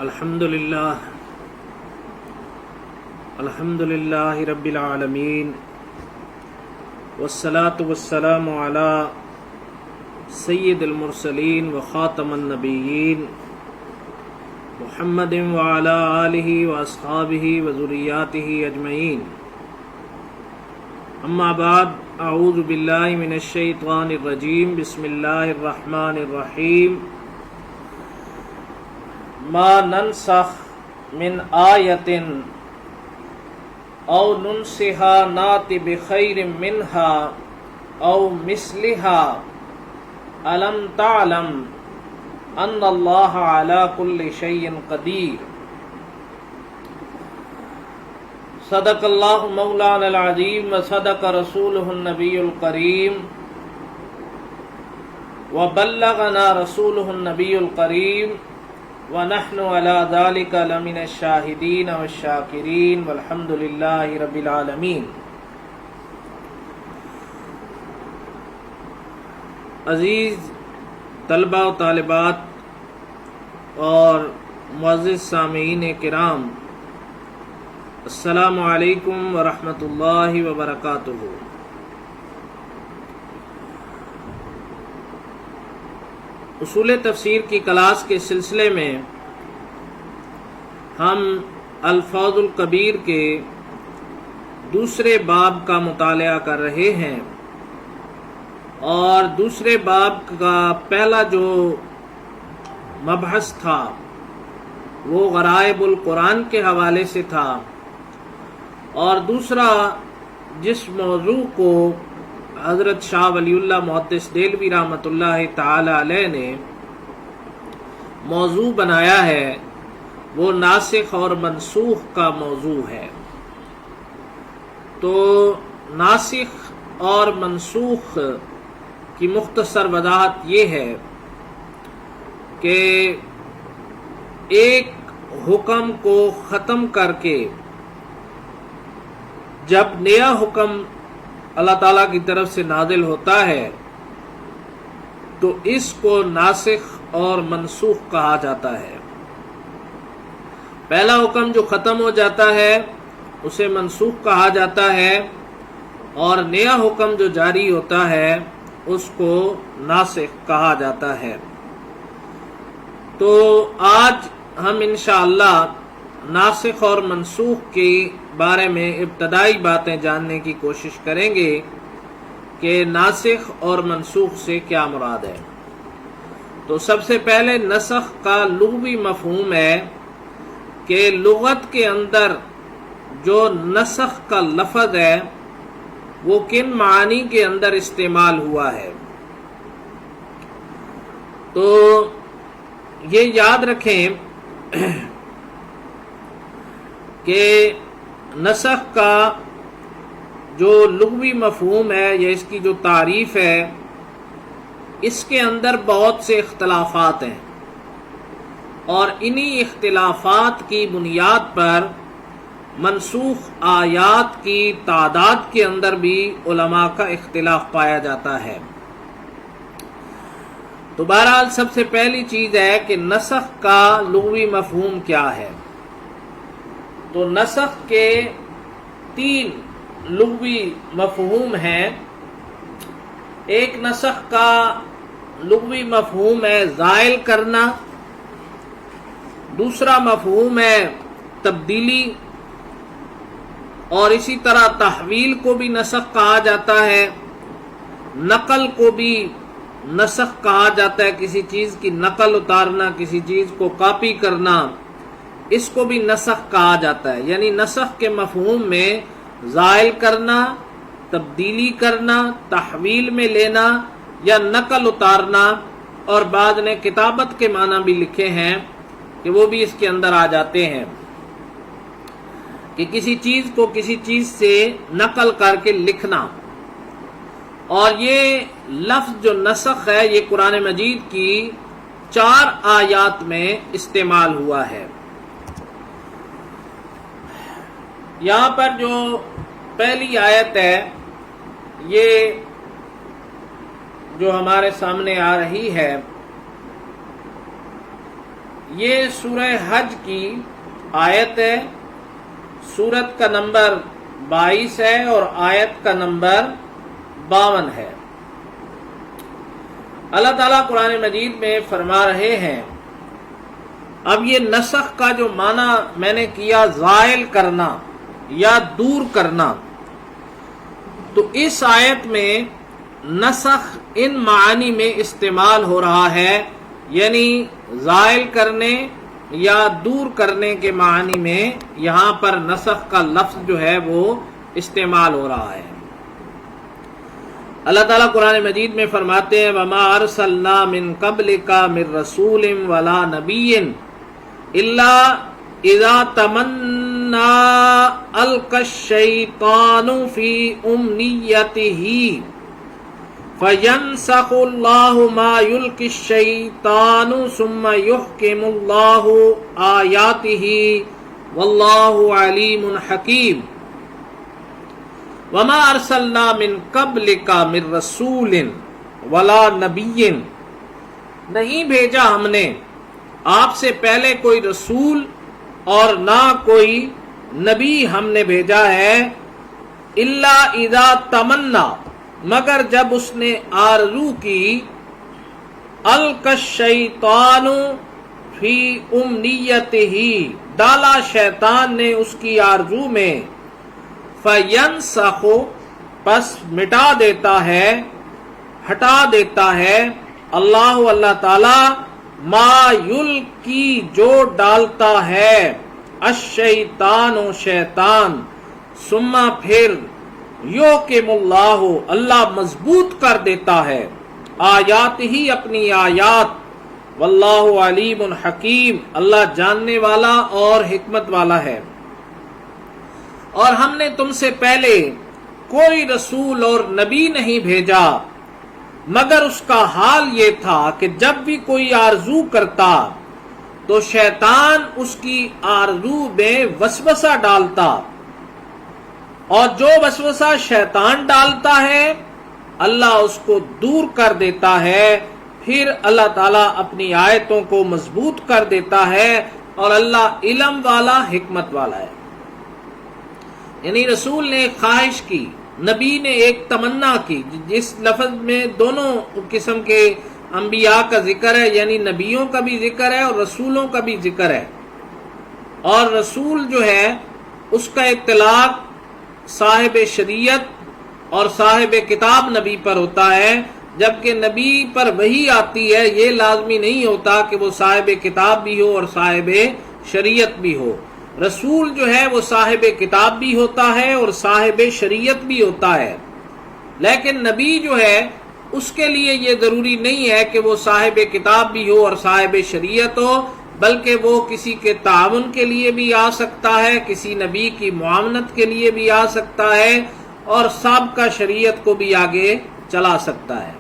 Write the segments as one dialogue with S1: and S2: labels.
S1: الحمدللہ رب العالمین والصلاة والسلام علی سید المرسلین وخاتم النبیین محمد وعلی آلہ واصحابہ وذریاتہ اجمعین، اما بعد، اعوذ باللہ من الشیطان الرجیم، بسم اللہ الرحمن الرحیم۔ ما ننسخ من آیت او ننسها نات بخیر منها او مثلها الم تعلم ان اللہ علی کل شیء قدیر۔ صدق اللہ مولانا العظیم وصدق رسولہ النبی الکریم وبلغنا رسولہ النبی الکریم ونحن علی ذلک لمن الشاہدین والشاکرین والحمد للہ رب العالمین۔ عزیز طلبہ و طالبات اور معزز سامعین کرام، السلام علیکم ورحمۃ اللہ وبرکاتہ۔ اصول تفسیر کی کلاس کے سلسلے میں ہم الفاظ الکبیر کے دوسرے باب کا مطالعہ کر رہے ہیں، اور دوسرے باب کا پہلا جو مبحث تھا وہ غرائب القرآن کے حوالے سے تھا، اور دوسرا جس موضوع کو حضرت شاہ ولی اللہ محدث دہلوی رحمۃ اللہ تعالی علیہ نے موضوع بنایا ہے وہ ناسخ اور منسوخ کا موضوع ہے۔ تو ناسخ اور منسوخ کی مختصر وضاحت یہ ہے کہ ایک حکم کو ختم کر کے جب نیا حکم اللہ تعالیٰ کی طرف سے نازل ہوتا ہے تو اس کو ناسخ اور منسوخ کہا جاتا ہے۔ پہلا حکم جو ختم ہو جاتا ہے اسے منسوخ کہا جاتا ہے، اور نیا حکم جو جاری ہوتا ہے اس کو ناسخ کہا جاتا ہے۔ تو آج ہم انشاءاللہ ناسخ اور منسوخ کے بارے میں ابتدائی باتیں جاننے کی کوشش کریں گے کہ ناسخ اور منسوخ سے کیا مراد ہے۔ تو سب سے پہلے نسخ کا لغوی مفہوم ہے کہ لغت کے اندر جو نسخ کا لفظ ہے وہ کن معانی کے اندر استعمال ہوا ہے۔ تو یہ یاد رکھیں کہ نسخ کا جو لغوی مفہوم ہے یا اس کی جو تعریف ہے، اس کے اندر بہت سے اختلافات ہیں، اور انہی اختلافات کی بنیاد پر منسوخ آیات کی تعداد کے اندر بھی علماء کا اختلاف پایا جاتا ہے۔ تو بہرحال سب سے پہلی چیز ہے کہ نسخ کا لغوی مفہوم کیا ہے۔ تو نسخ کے تین لغوی مفہوم ہیں۔ ایک نسخ کا لغوی مفہوم ہے زائل کرنا، دوسرا مفہوم ہے تبدیلی، اور اسی طرح تحویل کو بھی نسخ کہا جاتا ہے، نقل کو بھی نسخ کہا جاتا ہے، کسی چیز کی نقل اتارنا، کسی چیز کو کاپی کرنا، اس کو بھی نسخ کہا جاتا ہے۔ یعنی نسخ کے مفہوم میں زائل کرنا، تبدیلی کرنا، تحویل میں لینا یا نقل اتارنا، اور بعض نے کتابت کے معنی بھی لکھے ہیں کہ وہ بھی اس کے اندر آ جاتے ہیں، کہ کسی چیز کو کسی چیز سے نقل کر کے لکھنا۔ اور یہ لفظ جو نسخ ہے یہ قرآن مجید کی 4 آیات میں استعمال ہوا ہے۔ یہاں پر جو پہلی آیت ہے یہ جو ہمارے سامنے آ رہی ہے، یہ سورہ حج کی آیت ہے، سورت کا نمبر 22 ہے اور آیت کا نمبر 52 ہے۔ اللہ تعالیٰ قرآن مجید میں فرما رہے ہیں، اب یہ نسخ کا جو معنی میں نے کیا زائل کرنا یا دور کرنا، تو اس آیت میں نسخ ان معانی میں استعمال ہو رہا ہے، یعنی زائل کرنے یا دور کرنے کے معنی میں یہاں پر نسخ کا لفظ جو ہے وہ استعمال ہو رہا ہے۔ اللہ تعالیٰ قرآن مجید میں فرماتے ہیں وَمَا أَرْسَلْنَا مِن قَبْلِكَ مِن رَّسُولٍ وَلَا نَبِيٍّ إِلَّا إِذَا تَمَنَّىٰ أَلْقَى الشَّيْطَانُ فِي أُمْنِيَّتِهِ فَيَنسَخُ اللَّهُ مَا يُلْقِي الشَّيْطَانُ ثُمَّ يُحْكِمُ اللَّهُ آيَاتِهِ وَاللَّهُ عَلِيمٌ حَكِيمٌ۔ وَمَا أَرْسَلْنَا مِن قَبْلِكَ مِن رَّسُولٍ وَلَا نَبِيٍّ، نہیں بھیجا ہم نے آپ سے پہلے کوئی رسول اور نہ کوئی نبی ہم نے بھیجا ہے، الا اذا تمنا، مگر جب اس نے آرزو کی، القى الشیطان فی امنیتہ، ڈالا شیطان نے اس کی آرزو میں، فینسخ، پس مٹا دیتا ہے، ہٹا دیتا ہے، اللہ تعالی ما یلقی، جو ڈالتا ہے، الشیطان، شیطان، ثم پھر یحکم اللہ، اللہ مضبوط کر دیتا ہے، آیات ہی، اپنی آیات، واللہ علیم حکیم، اللہ جاننے والا اور حکمت والا ہے۔ اور ہم نے تم سے پہلے کوئی رسول اور نبی نہیں بھیجا مگر اس کا حال یہ تھا کہ جب بھی کوئی آرزو کرتا تو شیطان اس کی آرزو میں وسوسہ ڈالتا، اور جو وسوسہ شیطان ڈالتا ہے اللہ اس کو دور کر دیتا ہے، پھر اللہ تعالیٰ اپنی آیتوں کو مضبوط کر دیتا ہے، اور اللہ علم والا، حکمت والا ہے۔ یعنی رسول نے ایک خواہش کی، نبی نے ایک تمنا کی، جس لفظ میں دونوں قسم کے انبیاء کا ذکر ہے، یعنی نبیوں کا بھی ذکر ہے اور رسولوں کا بھی ذکر ہے۔ اور رسول جو ہے اس کا اطلاق صاحب شریعت اور صاحب کتاب نبی پر ہوتا ہے، جبکہ نبی پر وحی آتی ہے یہ لازمی نہیں ہوتا کہ وہ صاحب کتاب بھی ہو اور صاحب شریعت بھی ہو۔ رسول جو ہے وہ صاحب کتاب بھی ہوتا ہے اور صاحب شریعت بھی ہوتا ہے، لیکن نبی جو ہے اس کے لیے یہ ضروری نہیں ہے کہ وہ صاحب کتاب بھی ہو اور صاحب شریعت ہو، بلکہ وہ کسی کے تعاون کے لیے بھی آ سکتا ہے، کسی نبی کی معاونت کے لیے بھی آ سکتا ہے، اور سابقہ شریعت کو بھی آگے چلا سکتا ہے۔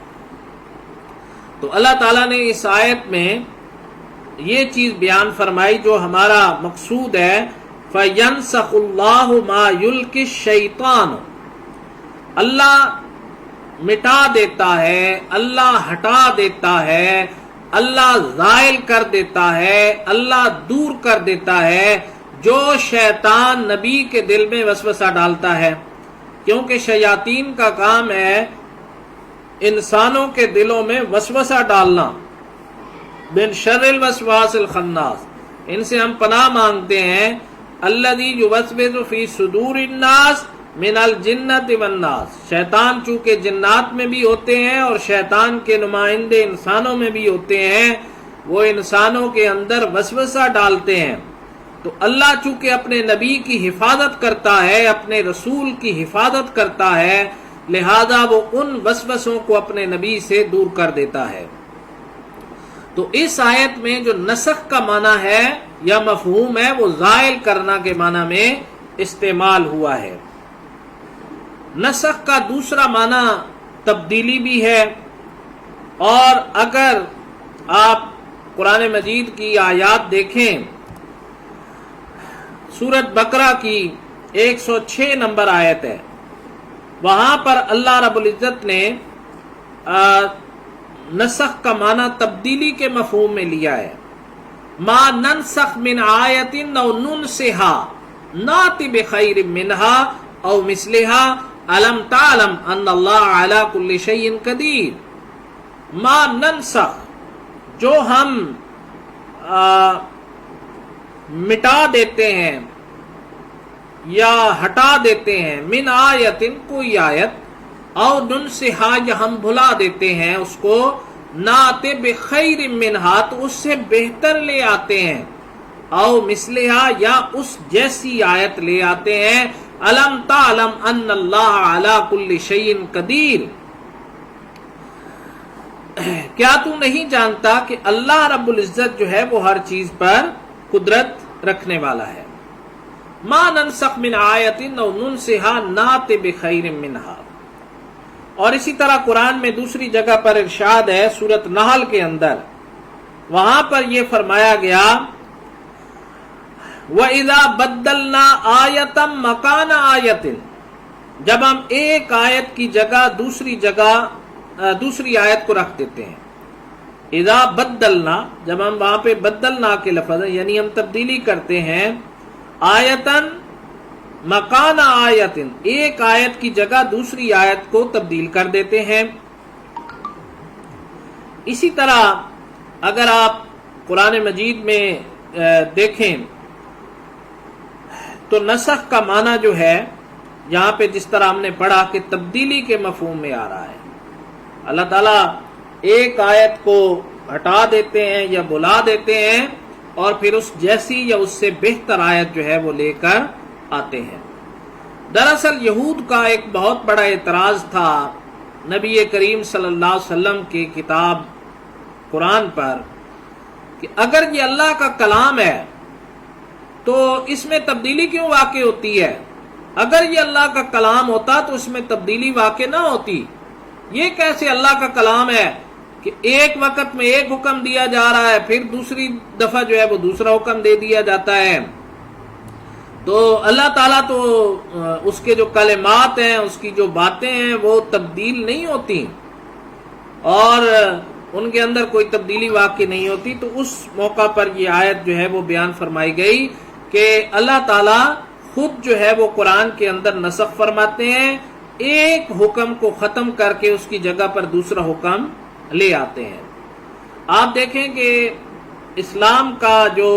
S1: تو اللہ تعالیٰ نے اس آیت میں یہ چیز بیان فرمائی جو ہمارا مقصود ہے، فَيَنسَخُ اللَّهُ مَا يُلْقِي الشَّيْطَانُ، اللہ مٹا دیتا ہے، اللہ ہٹا دیتا ہے، اللہ زائل کر دیتا ہے، اللہ دور کر دیتا ہے جو شیطان نبی کے دل میں وسوسہ ڈالتا ہے، کیونکہ شیاطین کا کام ہے انسانوں کے دلوں میں وسوسہ ڈالنا، من شر الوسواس الخناس، ان سے ہم پناہ مانگتے ہیں، الذی یوسوس فی صدور الناس من الجنۃ والناس، شیطان چونکہ جنات میں بھی ہوتے ہیں اور شیطان کے نمائندے انسانوں میں بھی ہوتے ہیں، وہ انسانوں کے اندر وسوسہ ڈالتے ہیں۔ تو اللہ چونکہ اپنے نبی کی حفاظت کرتا ہے، اپنے رسول کی حفاظت کرتا ہے، لہذا وہ ان وسوسوں کو اپنے نبی سے دور کر دیتا ہے۔ تو اس آیت میں جو نسخ کا معنی ہے یا مفہوم ہے وہ زائل کرنا کے معنی میں استعمال ہوا ہے۔ نسخ کا دوسرا معنی تبدیلی بھی ہے، اور اگر آپ قرآن مجید کی آیات دیکھیں، سورۃ بقرہ کی 106 نمبر آیت ہے، وہاں پر اللہ رب العزت نے نسخ کا معنی تبدیلی کے مفہوم میں لیا ہے، ما ننسخ من آیت او ننسہا ناتی بخیر منہا او مثلہا الم تعلم ان اللہ علی کل شیء قدیر. ما ننسخ جو ہم مٹا دیتے ہیں یا ہٹا دیتے ہیں، من آیت کوئی آیت، او ننسہا یا ہم بھلا دیتے ہیں اس کو، نات بخیر منہا تو اس سے بہتر لے آتے ہیں، او مثلہا یا اس جیسی آیت لے آتے ہیں. الم تعلم ان اللہ علی کل شیء قدیر، کیا تو نہیں جانتا کہ اللہ رب العزت جو ہے وہ ہر چیز پر قدرت رکھنے والا ہے. ما ننسخ من آیت او ننسہا نات بخیر منہا. اور اسی طرح قرآن میں دوسری جگہ پر ارشاد ہے سورۃ نحل کے اندر، وہاں پر یہ فرمایا گیا وَإِذَا بَدَّلْنَا آیَةً مَكَانَ آیَةٍ، جب ہم ایک آیت کی جگہ دوسری آیت کو رکھ دیتے ہیں. اذا بدلنا، جب ہم وہاں پہ بدلنا کے لفظ یعنی ہم تبدیلی کرتے ہیں، آیتن مکان آیتن، ایک آیت کی جگہ دوسری آیت کو تبدیل کر دیتے ہیں. اسی طرح اگر آپ قرآن مجید میں دیکھیں تو نسخ کا معنی جو ہے یہاں پہ جس طرح ہم نے پڑھا کہ تبدیلی کے مفہوم میں آ رہا ہے. اللہ تعالیٰ ایک آیت کو ہٹا دیتے ہیں یا بلا دیتے ہیں اور پھر اس جیسی یا اس سے بہتر آیت جو ہے وہ لے کر آتے ہیں. دراصل یہود کا ایک بہت بڑا اعتراض تھا نبی کریم صلی اللہ علیہ وسلم کی کتاب قرآن پر کہ اگر یہ اللہ کا کلام ہے تو اس میں تبدیلی کیوں واقع ہوتی ہے؟ اگر یہ اللہ کا کلام ہوتا تو اس میں تبدیلی واقع نہ ہوتی. یہ کیسے اللہ کا کلام ہے کہ ایک وقت میں ایک حکم دیا جا رہا ہے، پھر دوسری دفعہ جو ہے وہ دوسرا حکم دے دیا جاتا ہے. تو اللہ تعالیٰ تو اس کے جو کلمات ہیں، اس کی جو باتیں ہیں وہ تبدیل نہیں ہوتی اور ان کے اندر کوئی تبدیلی واقع نہیں ہوتی. تو اس موقع پر یہ آیت جو ہے وہ بیان فرمائی گئی کہ اللہ تعالیٰ خود جو ہے وہ قرآن کے اندر نسخ فرماتے ہیں، ایک حکم کو ختم کر کے اس کی جگہ پر دوسرا حکم لے آتے ہیں. آپ دیکھیں کہ اسلام کا جو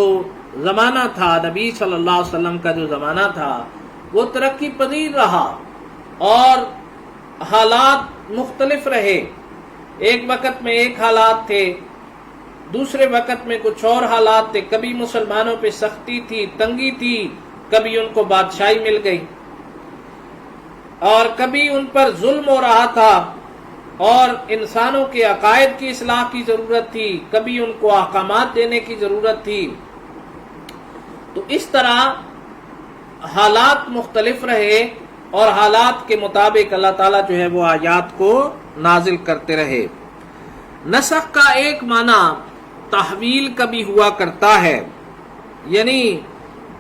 S1: زمانہ تھا، نبی صلی اللہ علیہ وسلم کا جو زمانہ تھا وہ ترقی پذیر رہا اور حالات مختلف رہے. ایک وقت میں ایک حالات تھے، دوسرے وقت میں کچھ اور حالات تھے. کبھی مسلمانوں پہ سختی تھی، تنگی تھی، کبھی ان کو بادشاہی مل گئی اور کبھی ان پر ظلم ہو رہا تھا اور انسانوں کے عقائد کی اصلاح کی ضرورت تھی، کبھی ان کو احکامات دینے کی ضرورت تھی. تو اس طرح حالات مختلف رہے اور حالات کے مطابق اللہ تعالیٰ جو ہے وہ آیات کو نازل کرتے رہے. نسخ کا ایک معنی تحویل کا بھی ہوا کرتا ہے، یعنی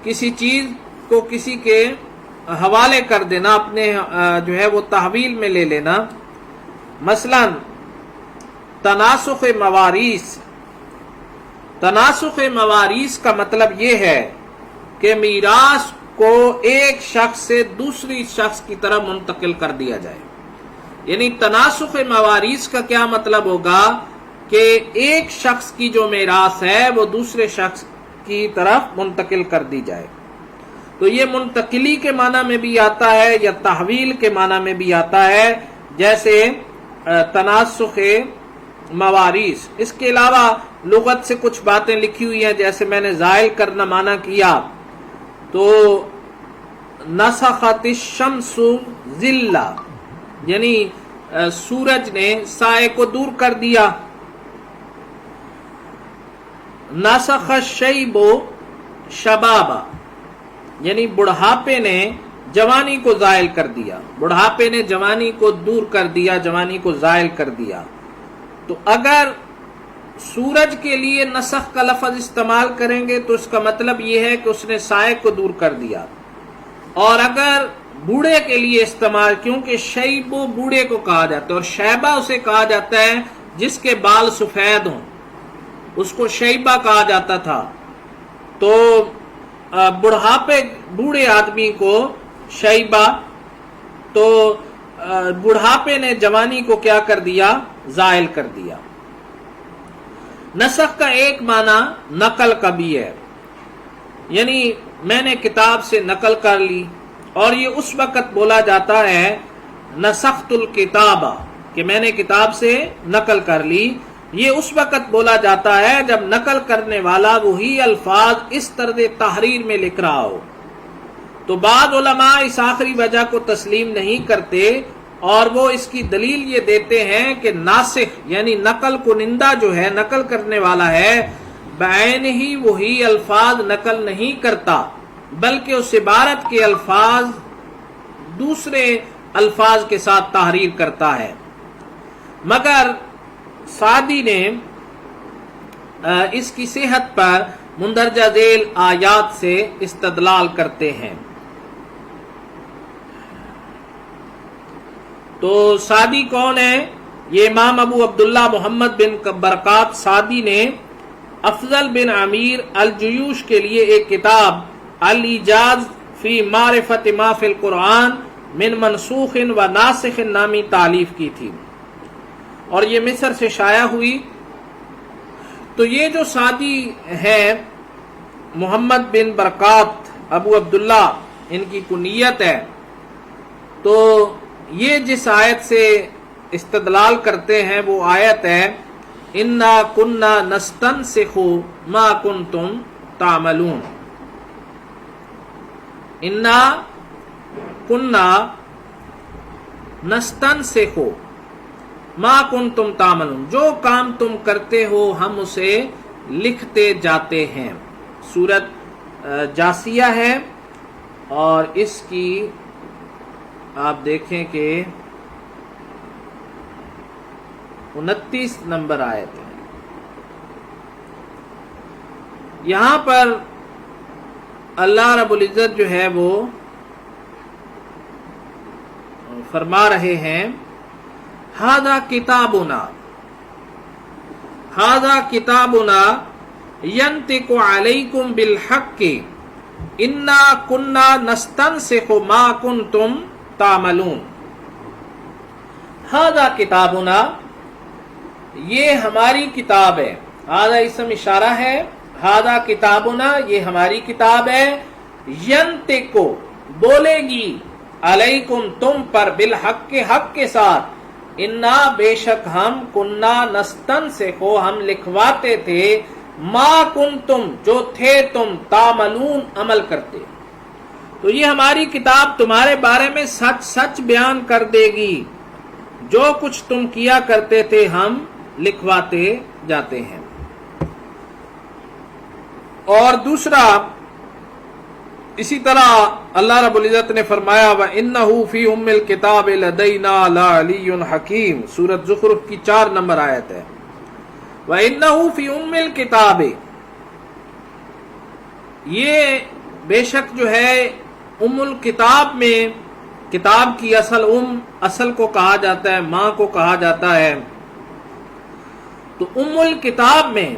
S1: کسی چیز کو کسی کے حوالے کر دینا، اپنے جو ہے وہ تحویل میں لے لینا. مثلا تناسخ مواریث. تناسخ مواریث کا مطلب یہ ہے کہ میراث کو ایک شخص سے دوسری شخص کی طرف منتقل کر دیا جائے. یعنی تناسخ مواریث کا کیا مطلب ہوگا کہ ایک شخص کی جو میراث ہے وہ دوسرے شخص کی طرف منتقل کر دی جائے. تو یہ منتقلی کے معنی میں بھی آتا ہے یا تحویل کے معنی میں بھی آتا ہے، جیسے تناسخ مواریث. اس کے علاوہ لغت سے کچھ باتیں لکھی ہوئی ہیں، جیسے میں نے زائل کرنا معنی کیا تو نسخت الشمس ظلہ، یعنی سورج نے سائے کو دور کر دیا. نسخ الشیب شبابا، یعنی بڑھاپے نے جوانی کو زائل کر دیا، بڑھاپے نے جوانی کو دور کر دیا، جوانی کو زائل کر دیا. تو اگر سورج کے لیے نسخ کا لفظ استعمال کریں گے تو اس کا مطلب یہ ہے کہ اس نے سائے کو دور کر دیا. اور اگر بوڑھے کے لیے استعمال، کیونکہ شیب بوڑھے کو کہا جاتا ہے اور شیبہ اسے کہا جاتا ہے جس کے بال سفید ہوں. اس کو شیبہ کہا جاتا تھا. تو بوڑھے آدمی کو شیبہ، تو بڑھاپے نے جوانی کو کیا کر دیا؟ زائل کر دیا. نسخ کا ایک معنی نقل کا بھی ہے، یعنی میں نے کتاب سے نقل کر لی، اور یہ اس وقت بولا جاتا ہے نسخت الکتاب، کہ میں نے کتاب سے نقل کر لی. یہ اس وقت بولا جاتا ہے جب نقل کرنے والا وہی الفاظ اس طرز تحریر میں لکھ رہا ہو. تو بعض علماء اس آخری وجہ کو تسلیم نہیں کرتے، اور وہ اس کی دلیل یہ دیتے ہیں کہ ناسخ یعنی نقل کنندہ جو ہے، نقل کرنے والا ہے، بعین ہی وہی الفاظ نقل نہیں کرتا، بلکہ اس عبارت کے الفاظ دوسرے الفاظ کے ساتھ تحریر کرتا ہے. مگر سعدی نے اس کی صحت پر مندرجہ ذیل آیات سے استدلال کرتے ہیں. تو سعدی کون ہے؟ یہ امام ابو عبداللہ محمد بن برکات سعدی نے افضل بن امیر الجیوش کے لیے ایک کتاب الاعجاز فی معرفت ما فی القرآن من منسوخ و ناسخ نامی تالیف کی تھی، اور یہ مصر سے شائع ہوئی. تو یہ جو سعدی ہے محمد بن برکات ابو عبداللہ، ان کی کنیت ہے. تو یہ جس آیت سے استدلال کرتے ہیں وہ آیت ہے انا کننا نستنسخ ما کنتم تعملون. انا کننا نستنسخ ما کنتم تعملون، جو کام تم کرتے ہو ہم اسے لکھتے جاتے ہیں. سورت جاسیہ ہے، اور اس کی آپ دیکھیں کہ 29 نمبر آیت ہے. یہاں پر اللہ رب العزت جو ہے وہ فرما رہے ہیں ھذا کتابنا ینطق علیکم بالحق انا کننا نستنسخ ما کنتم تعملون. ھذا کتابنا، یہ ہماری کتاب ہے. ھذا اسم اشارہ ہے، ھذا کتابنا یہ ہماری کتاب ہے. ینطق بولے گی، علیکم تم پر، بالحق کے حق کے ساتھ، انا بے شک ہم، کننا نستنسخ ہم لکھواتے تھے، ما کنتم جو تھے تم، تعملون عمل کرتے. تو یہ ہماری کتاب تمہارے بارے میں سچ سچ بیان کر دے گی، جو کچھ تم کیا کرتے تھے ہم لکھواتے جاتے ہیں. اور دوسرا اسی طرح اللہ رب العزت نے فرمایا وَإِنَّهُ فِي أُمِّ الْكِتَابِ لَدَيْنَا لَعَلِيٌّ حَكِيمٌ. سورۃ زخرف کی 4 نمبر آیت ہے. وَإِنَّهُ فِي أُمِّ الْكِتَابِ، یہ بے شک جو ہے ام الکتاب میں، کتاب کی اصل کو کہا جاتا ہے، ماں کو کہا جاتا ہے. تو ام الکتاب میں،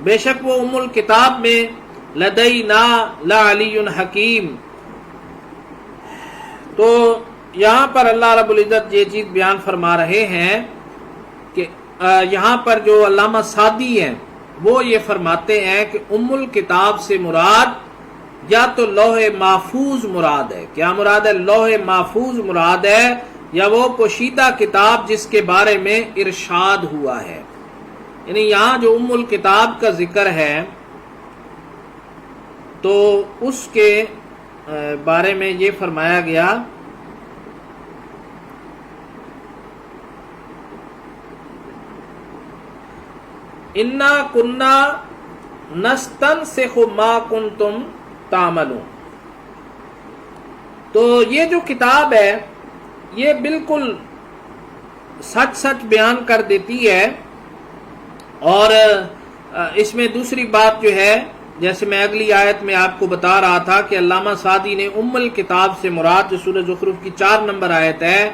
S1: بے شک وہ ام الکتاب میں، لدینا لعلی حکیم. تو یہاں پر اللہ رب العزت یہ چیز بیان فرما رہے ہیں کہ یہاں پر جو علامہ سعدی ہیں وہ یہ فرماتے ہیں کہ ام الکتاب سے مراد یا تو لوح محفوظ مراد ہے. کیا مراد ہے؟ لوح محفوظ مراد ہے، یا وہ پوشیدہ کتاب جس کے بارے میں ارشاد ہوا ہے. یعنی یہاں جو ام الکتاب کا ذکر ہے تو اس کے بارے میں یہ فرمایا گیا انا کننا نستنسخ ما کنتم تعملون. تو یہ جو کتاب ہے یہ بالکل سچ سچ بیان کر دیتی ہے. اور اس میں دوسری بات جو ہے، جیسے میں اگلی آیت میں آپ کو بتا رہا تھا کہ علامہ سعدی نے ام الکتاب سے مراد، جو سورہ زخرف کی 4 نمبر آیت ہے،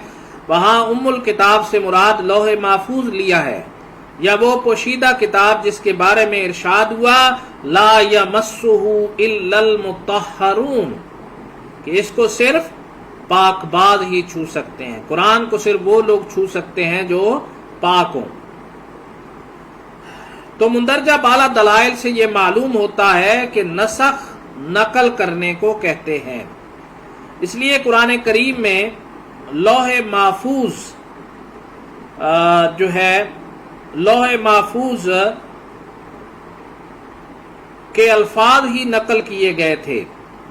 S1: وہاں ام الکتاب سے مراد لوح محفوظ لیا ہے. یا وہ پوشیدہ کتاب جس کے بارے میں ارشاد ہوا لا یمسہ الا المطہرون، کہ اس کو صرف پاک باز ہی چھو سکتے ہیں، قرآن کو صرف وہ لوگ چھو سکتے ہیں جو پاک ہوں۔ تو مندرجہ بالا دلائل سے یہ معلوم ہوتا ہے کہ نسخ نقل کرنے کو کہتے ہیں۔ اس لیے قرآن کریم میں لوح محفوظ جو ہے، لوح محفوظ کے الفاظ ہی نقل کیے گئے تھے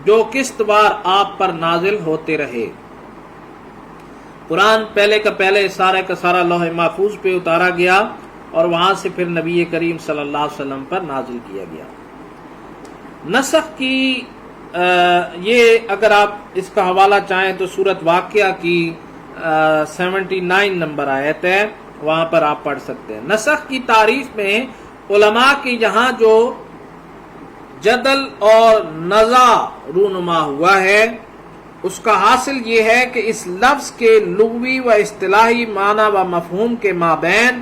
S1: جو قسط وار آپ پر نازل ہوتے رہے۔ قرآن پہلے کا پہلے سارے کا سارا لوح محفوظ پہ اتارا گیا اور وہاں سے پھر نبی کریم صلی اللہ علیہ وسلم پر نازل کیا گیا۔ نسخ کی یہ اگر آپ اس کا حوالہ چاہیں تو سورۃ واقعہ کی 79 نمبر آیت ہے، وہاں پر آپ پڑھ سکتے ہیں۔ نسخ کی تعریف میں علماء کی یہاں جو جدل اور نزاع رونما ہوا ہے اس کا حاصل یہ ہے کہ اس لفظ کے لغوی و اصطلاحی معنی و مفہوم کے مابین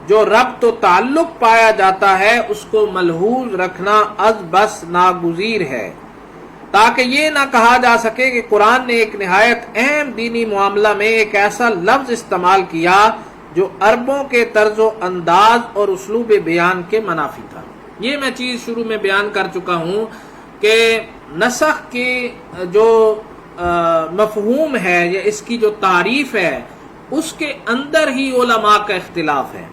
S1: جو ربط و تعلق پایا جاتا ہے اس کو ملحوظ رکھنا از بس ناگزیر ہے، تاکہ یہ نہ کہا جا سکے کہ قرآن نے ایک نہایت اہم دینی معاملہ میں ایک ایسا لفظ استعمال کیا جو عربوں کے طرز و انداز اور اسلوب بیان کے منافی تھا۔ یہ میں چیز شروع میں بیان کر چکا ہوں کہ نسخ کی جو مفہوم ہے یا اس کی جو تعریف ہے اس کے اندر ہی علماء کا اختلاف ہے،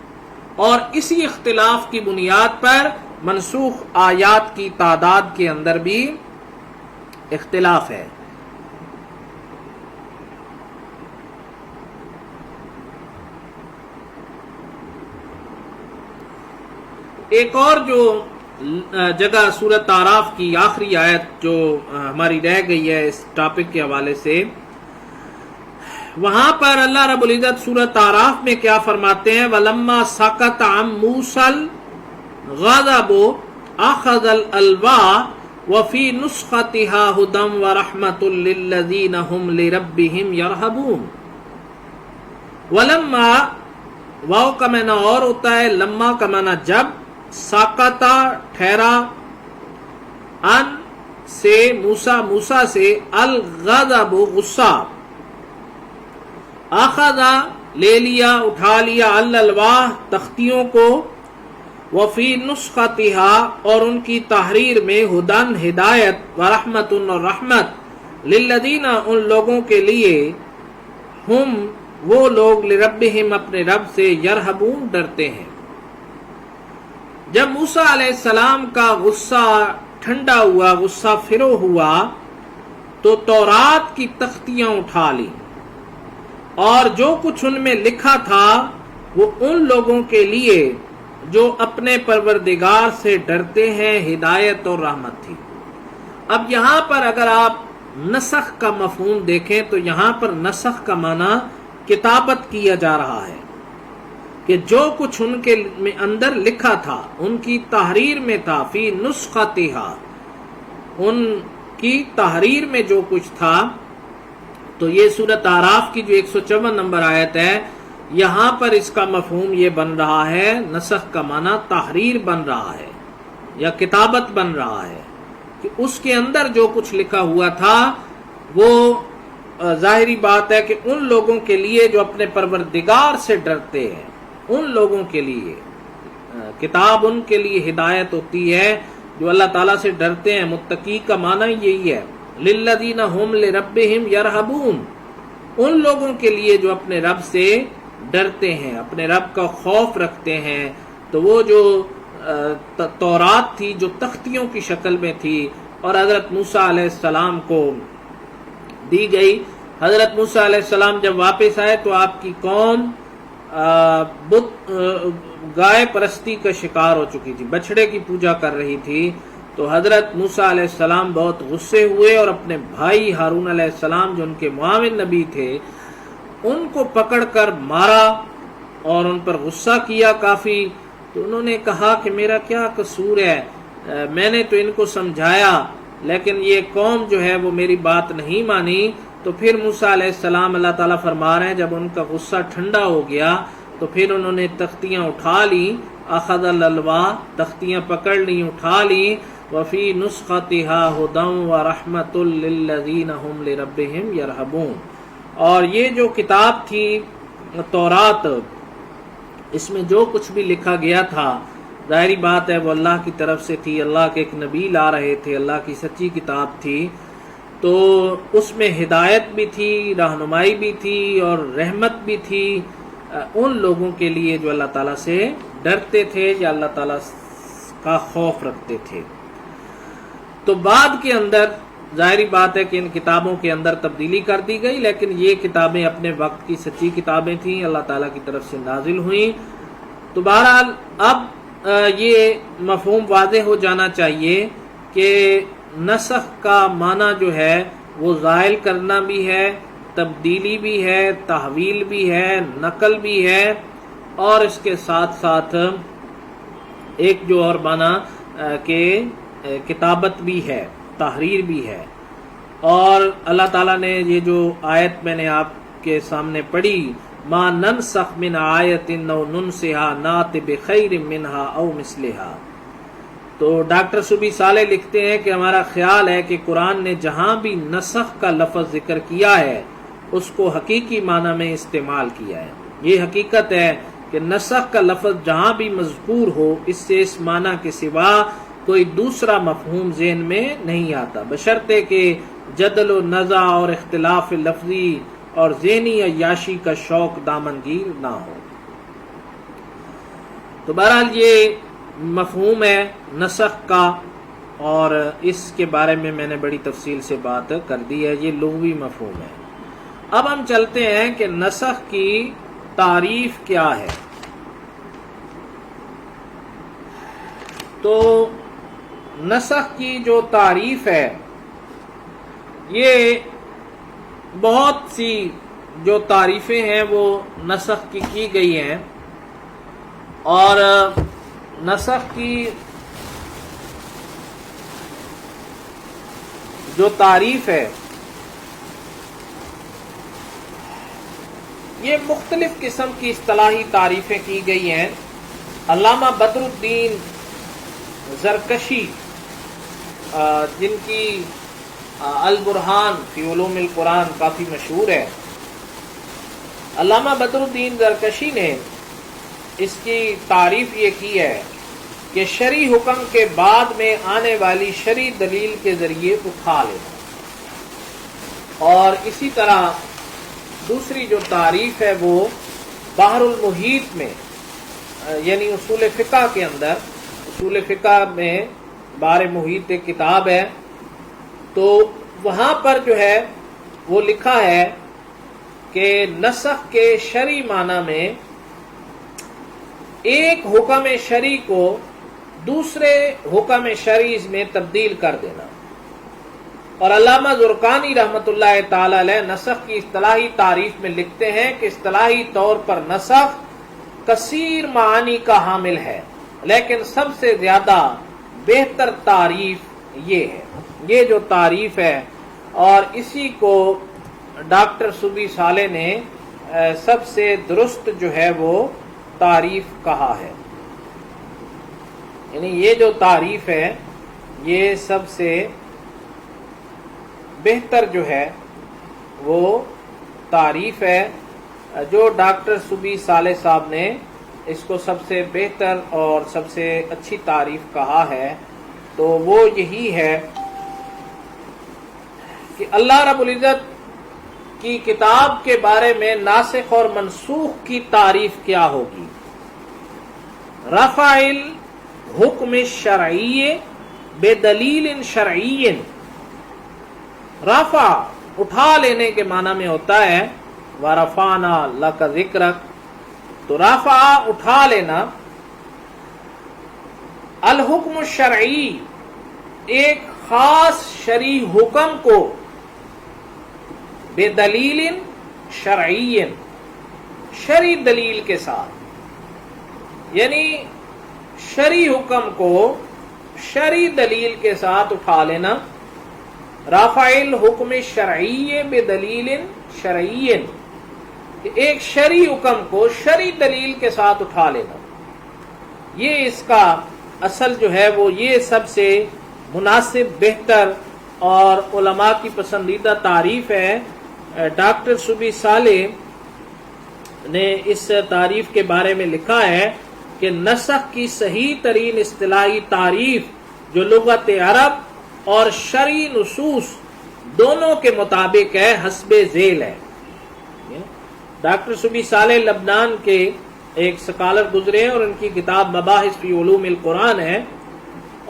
S1: اور اسی اختلاف کی بنیاد پر منسوخ آیات کی تعداد کے اندر بھی اختلاف ہے۔ ایک اور جو جگہ سورۃ اعراف کی آخری آیت جو ہماری رہ گئی ہے اس ٹاپک کے حوالے سے، وہاں پر اللہ رب العزت سورۃ اعراف میں کیا فرماتے ہیں؟ وَلَمَّا سَكَتَ عَن مُوسَى الْغَضَبُ أَخَذَ الْأَلْوَاحَ وَفِي نُسْخَتِهَا هُدًى وَرَحْمَةٌ لِّلَّذِينَ هُمْ لِرَبِّهِمْ يَرْهَبُونَ۔ وَلَمَّا واو کا معنی اور ہوتا ہے، لما کا معنی جب، ساکتا ٹھہرا، ان سے موسیٰ سے، الغضب غصہ، اخذا لے لیا اٹھا لیا، الالواح تختیوں کو، وفی نسختها اور ان کی تحریر میں، ہدن ہدایت، ورحمت اور رحمت، للذین ان لوگوں کے لیے، ہم وہ لوگ، لربہم اپنے رب سے، یرہبون ڈرتے ہیں۔ جب موسیٰ علیہ السلام کا غصہ ٹھنڈا ہوا، غصہ فرو ہوا، تو تورات کی تختیاں اٹھا لی اور جو کچھ ان میں لکھا تھا وہ ان لوگوں کے لیے جو اپنے پروردگار سے ڈرتے ہیں ہدایت اور رحمت تھی۔ اب یہاں پر اگر آپ نسخ کا مفہوم دیکھیں تو یہاں پر نسخ کا معنی کتابت کیا جا رہا ہے، کہ جو کچھ ان کے اندر لکھا تھا، ان کی تحریر میں تھا، فی نسختہا، ان کی تحریر میں جو کچھ تھا۔ تو یہ سورۃ اعراف کی جو 154 نمبر آیت ہے، یہاں پر اس کا مفہوم یہ بن رہا ہے، نسخ کا معنی تحریر بن رہا ہے یا کتابت بن رہا ہے، کہ اس کے اندر جو کچھ لکھا ہوا تھا وہ ظاہری بات ہے کہ ان لوگوں کے لیے جو اپنے پروردگار سے ڈرتے ہیں، ان لوگوں کے لیے کتاب، ان کے لیے ہدایت ہوتی ہے جو اللہ تعالیٰ سے ڈرتے ہیں۔ متقی کا معنی یہی ہے، للذین ہم لربہم یرہبون، ان لوگوں کے لیے جو اپنے رب سے ڈرتے ہیں، اپنے رب کا خوف رکھتے ہیں۔ تو وہ جو تورات تھی جو تختیوں کی شکل میں تھی اور حضرت موسیٰ علیہ السلام کو دی گئی، حضرت موسیٰ علیہ السلام جب واپس آئے تو آپ کی قوم گائے پرستی کا شکار ہو چکی تھی، بچڑے کی پوجا کر رہی تھی۔ تو حضرت موسیٰ علیہ السلام بہت غصے ہوئے اور اپنے بھائی ہارون علیہ السلام جو ان کے معاون نبی تھے ان کو پکڑ کر مارا اور ان پر غصہ کیا کافی۔ تو انہوں نے کہا کہ میرا کیا قصور ہے، میں نے تو ان کو سمجھایا لیکن یہ قوم جو ہے وہ میری بات نہیں مانی۔ تو پھر موسیٰ علیہ السلام، اللہ تعالیٰ فرما رہے ہیں، جب ان کا غصہ ٹھنڈا ہو گیا تو پھر انہوں نے تختیاں اٹھا لی، اخذ الالواح، تختیاں پکڑ لی، اٹھا لی، وفی نسختها ہدی ورحمۃ للذین هم لربهم یرہبون، اور یہ جو کتاب تھی تورات، اس میں جو کچھ بھی لکھا گیا تھا ظاہری بات ہے وہ اللہ کی طرف سے تھی، اللہ کے ایک نبی لا رہے تھے، اللہ کی سچی کتاب تھی، تو اس میں ہدایت بھی تھی، رہنمائی بھی تھی اور رحمت بھی تھی ان لوگوں کے لیے جو اللہ تعالیٰ سے ڈرتے تھے یا اللہ تعالیٰ کا خوف رکھتے تھے۔ تو بعد کے اندر ظاہری بات ہے کہ ان کتابوں کے اندر تبدیلی کر دی گئی، لیکن یہ کتابیں اپنے وقت کی سچی کتابیں تھیں، اللہ تعالیٰ کی طرف سے نازل ہوئیں۔ تو بہرحال اب یہ مفہوم واضح ہو جانا چاہیے کہ نسخ کا معنی جو ہے وہ زائل کرنا بھی ہے، تبدیلی بھی ہے، تحویل بھی ہے، نقل بھی ہے، اور اس کے ساتھ ساتھ ایک جو اور معنی کہ کتابت بھی ہے، تحریر بھی ہے۔ اور اللہ تعالیٰ نے یہ جو آیت میں نے آپ کے سامنے پڑھی، ما ننسخ من آیت او ننسها نات بخیر منہا او مثلہا، تو ڈاکٹر صبی صالح لکھتے ہیں کہ ہمارا خیال ہے کہ قرآن نے جہاں بھی نسخ کا لفظ ذکر کیا ہے اس کو حقیقی معنی میں استعمال کیا ہے۔ یہ حقیقت ہے کہ نسخ کا لفظ جہاں بھی مذکور ہو اس سے اس معنی کے سوا کوئی دوسرا مفہوم ذہن میں نہیں آتا، بشرطے کہ جدل و نزع اور اختلاف لفظی اور ذہنی عیاشی کا شوق دامنگیر نہ ہو۔ تو بہرحال یہ مفہوم ہے نسخ کا، اور اس کے بارے میں نے بڑی تفصیل سے بات کر دی ہے، یہ لغوی مفہوم ہے۔ اب ہم چلتے ہیں کہ نسخ کی تعریف کیا ہے۔ تو نسخ کی جو تعریف ہے یہ بہت سی جو تعریفیں ہیں وہ نسخ کی گئی ہیں، اور نسخ کی جو تعریف ہے یہ مختلف قسم کی اصطلاحی تعریفیں کی گئی ہیں۔ علامہ بدر الدین زرکشی جن کی البرہان فی علوم القرآن کافی مشہور ہے، علامہ بدر الدین زرکشی نے اس کی تعریف یہ کی ہے کہ شرعی حکم کے بعد میں آنے والی شرعی دلیل کے ذریعے اٹھا لینا، اور اسی طرح دوسری جو تعریف ہے وہ بحر المحیط میں، یعنی اصول فقہ کے اندر، اصول فقہ میں بحر محیط ایک کتاب ہے، تو وہاں پر جو ہے وہ لکھا ہے کہ نسخ کے شرعی معنی میں ایک حکم شرعی کو دوسرے حکم شرعی میں تبدیل کر دینا۔ اور علامہ زرقانی رحمۃ اللہ تعالی علیہ نسخ کی اصطلاحی تعریف میں لکھتے ہیں کہ اصطلاحی طور پر نسخ کثیر معانی کا حامل ہے، لیکن سب سے زیادہ بہتر تعریف یہ ہے، یہ جو تعریف ہے، اور اسی کو ڈاکٹر صبی صالح نے سب سے درست جو ہے وہ تعریف کہا ہے، یعنی یہ جو تعریف ہے یہ سب سے بہتر جو ہے وہ تعریف ہے، جو ڈاکٹر صبی صالح صاحب نے اس کو سب سے بہتر اور سب سے اچھی تعریف کہا ہے، تو وہ یہی ہے کہ اللہ رب العزت کی کتاب کے بارے میں ناسخ اور منسوخ کی تعریف کیا ہوگی؟ رفع الحکم الشرعی بدلیل شرعی، رفع اٹھا لینے کے معنی میں ہوتا ہے وَرَفَعْنَا لَكَ ذِكْرَكَ، تو رفع اٹھا لینا، الحکم الشرعی ایک خاص شرعی حکم کو بدلیل شرعی، شرعی دلیل کے ساتھ، یعنی شرعی حکم کو شرعی دلیل کے ساتھ اٹھا لینا، رافع الحکم الشرعی بدلیل شرعی، کہ ایک شرعی حکم کو شرعی دلیل کے ساتھ اٹھا لینا، یہ اس کا اصل جو ہے وہ یہ سب سے مناسب، بہتر اور علماء کی پسندیدہ تعریف ہے۔ ڈاکٹر صبحی صالح نے اس تعریف کے بارے میں لکھا ہے کہ نسخ کی صحیح ترین اصطلاحی تعریف جو لغت عرب اور شرعی نصوص دونوں کے مطابق ہے، حسب ذیل ہے۔ ڈاکٹر صبحی صالح لبنان کے ایک سکالر گزرے ہیں اور ان کی کتاب مباحث فی علوم القرآن ہے،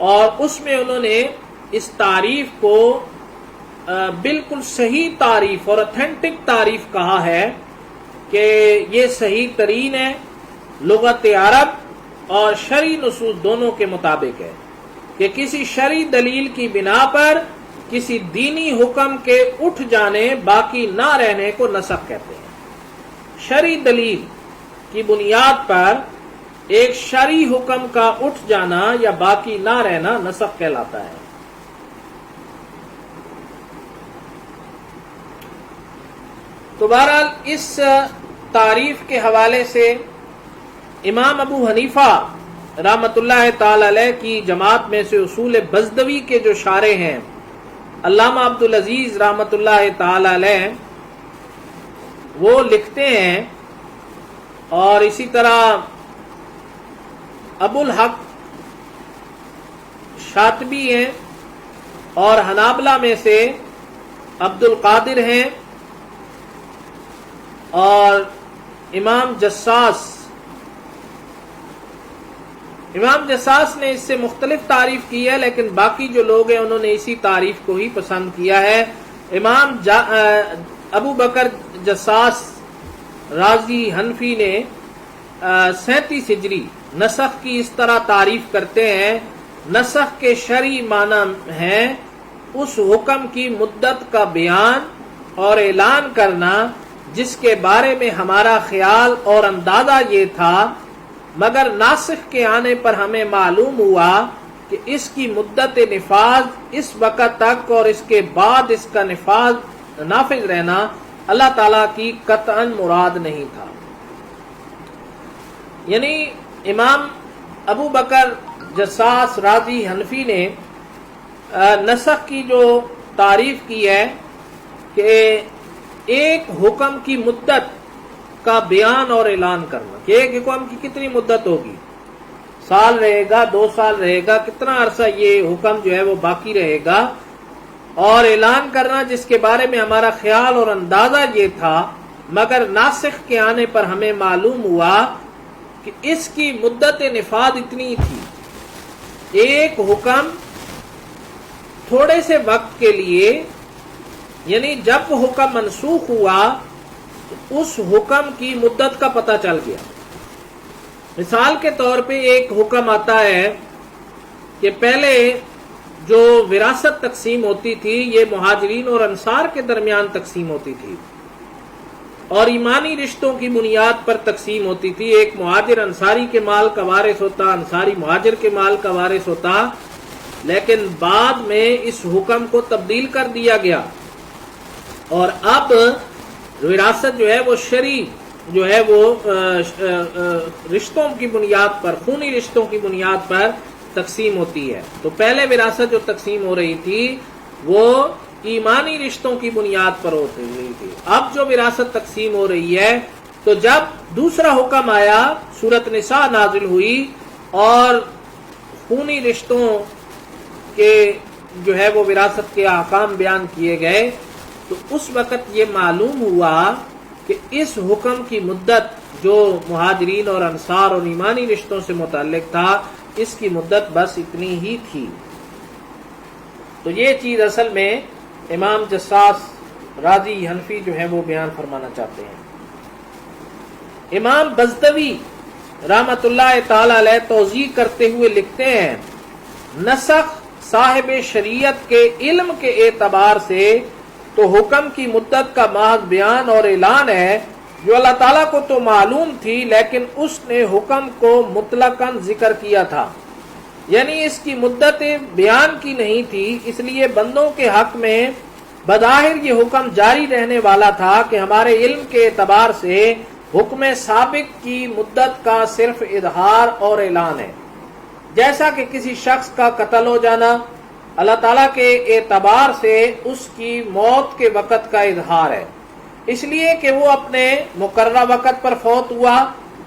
S1: اور اس میں انہوں نے اس تعریف کو بالکل صحیح تعریف اور اتھینٹک تعریف کہا ہے کہ یہ صحیح ترین ہے، لغت عرب اور شرعی نصوص دونوں کے مطابق ہے کہ کسی شرعی دلیل کی بنا پر کسی دینی حکم کے اٹھ جانے، باقی نہ رہنے کو نسخ کہتے ہیں۔ شرعی دلیل کی بنیاد پر ایک شرعی حکم کا اٹھ جانا یا باقی نہ رہنا نسخ کہلاتا ہے۔ تو بہرحال اس تعریف کے حوالے سے امام ابو حنیفہ رحمۃ اللہ تعالی علیہ کی جماعت میں سے اصول بزدوی کے جو شارح ہیں علامہ عبدالعزیز رحمۃ اللہ تعالی علیہ، وہ لکھتے ہیں، اور اسی طرح ابو الحق شاطبی ہیں، اور حنابلہ میں سے عبد القادر ہیں، اور امام جساس نے اس سے مختلف تعریف کی ہے، لیکن باقی جو لوگ ہیں انہوں نے اسی تعریف کو ہی پسند کیا ہے۔ امام ابو بکر جساس رازی حنفی نے 37 ہجری نسخ کی اس طرح تعریف کرتے ہیں: نسخ کے شرعی معنی ہے اس حکم کی مدت کا بیان اور اعلان کرنا جس کے بارے میں ہمارا خیال اور اندازہ یہ تھا، مگر ناسخ کے آنے پر ہمیں معلوم ہوا کہ اس کی مدت نفاذ اس وقت تک اور اس کے بعد اس کا نافذ رہنا اللہ تعالیٰ کی قطعاً مراد نہیں تھا۔ یعنی امام ابو بکر جساس رازی حنفی نے نسخ کی جو تعریف کی ہے کہ ایک حکم کی مدت کا بیان اور اعلان کرنا، کہ ایک حکم کی کتنی مدت ہوگی، سال رہے گا، 2 سال رہے گا، کتنا عرصہ یہ حکم جو ہے وہ باقی رہے گا، اور اعلان کرنا جس کے بارے میں ہمارا خیال اور اندازہ یہ تھا، مگر ناسخ کے آنے پر ہمیں معلوم ہوا کہ اس کی مدت نفاذ اتنی تھی۔ ایک حکم تھوڑے سے وقت کے لیے، یعنی جب حکم منسوخ ہوا تو اس حکم کی مدت کا پتہ چل گیا۔ مثال کے طور پہ ایک حکم آتا ہے کہ پہلے جو وراثت تقسیم ہوتی تھی یہ مہاجرین اور انصار کے درمیان تقسیم ہوتی تھی اور ایمانی رشتوں کی بنیاد پر تقسیم ہوتی تھی۔ ایک مہاجر انصاری کے مال کا وارث ہوتا، انصاری مہاجر کے مال کا وارث ہوتا، لیکن بعد میں اس حکم کو تبدیل کر دیا گیا اور اب وراثت جو ہے وہ شرعی جو ہے وہ رشتوں کی بنیاد پر، خونی رشتوں کی بنیاد پر تقسیم ہوتی ہے۔ تو پہلے وراثت جو تقسیم ہو رہی تھی وہ ایمانی رشتوں کی بنیاد پر ہوتی رہی تھی۔ اب جو وراثت تقسیم ہو رہی ہے تو جب دوسرا حکم آیا، سورۃ نساء نازل ہوئی اور خونی رشتوں کے جو ہے وہ وراثت کے احکام بیان کیے گئے، تو اس وقت یہ معلوم ہوا کہ اس حکم کی مدت جو مہاجرین اور انصار اور ایمانی رشتوں سے متعلق تھا، اس کی مدت بس اتنی ہی تھی۔ تو یہ چیز اصل میں امام جساس رازی حنفی جو ہے وہ بیان فرمانا چاہتے ہیں۔ امام بزدوی رحمت اللہ تعالی علیہ توضیح کرتے ہوئے لکھتے ہیں: نسخ صاحب شریعت کے علم کے اعتبار سے تو حکم کی مدت کا محض بیان اور اعلان ہے جو اللہ تعالیٰ کو تو معلوم تھی، لیکن اس نے حکم کو مطلقاً ذکر کیا تھا، یعنی اس کی مدت بیان کی نہیں تھی، اس لیے بندوں کے حق میں بظاہر یہ حکم جاری رہنے والا تھا کہ ہمارے علم کے اعتبار سے حکم سابق کی مدت کا صرف اظہار اور اعلان ہے، جیسا کہ کسی شخص کا قتل ہو جانا اللہ تعالیٰ کے اعتبار سے اس کی موت کے وقت کا اظہار ہے، اس لیے کہ وہ اپنے مقررہ وقت پر فوت ہوا،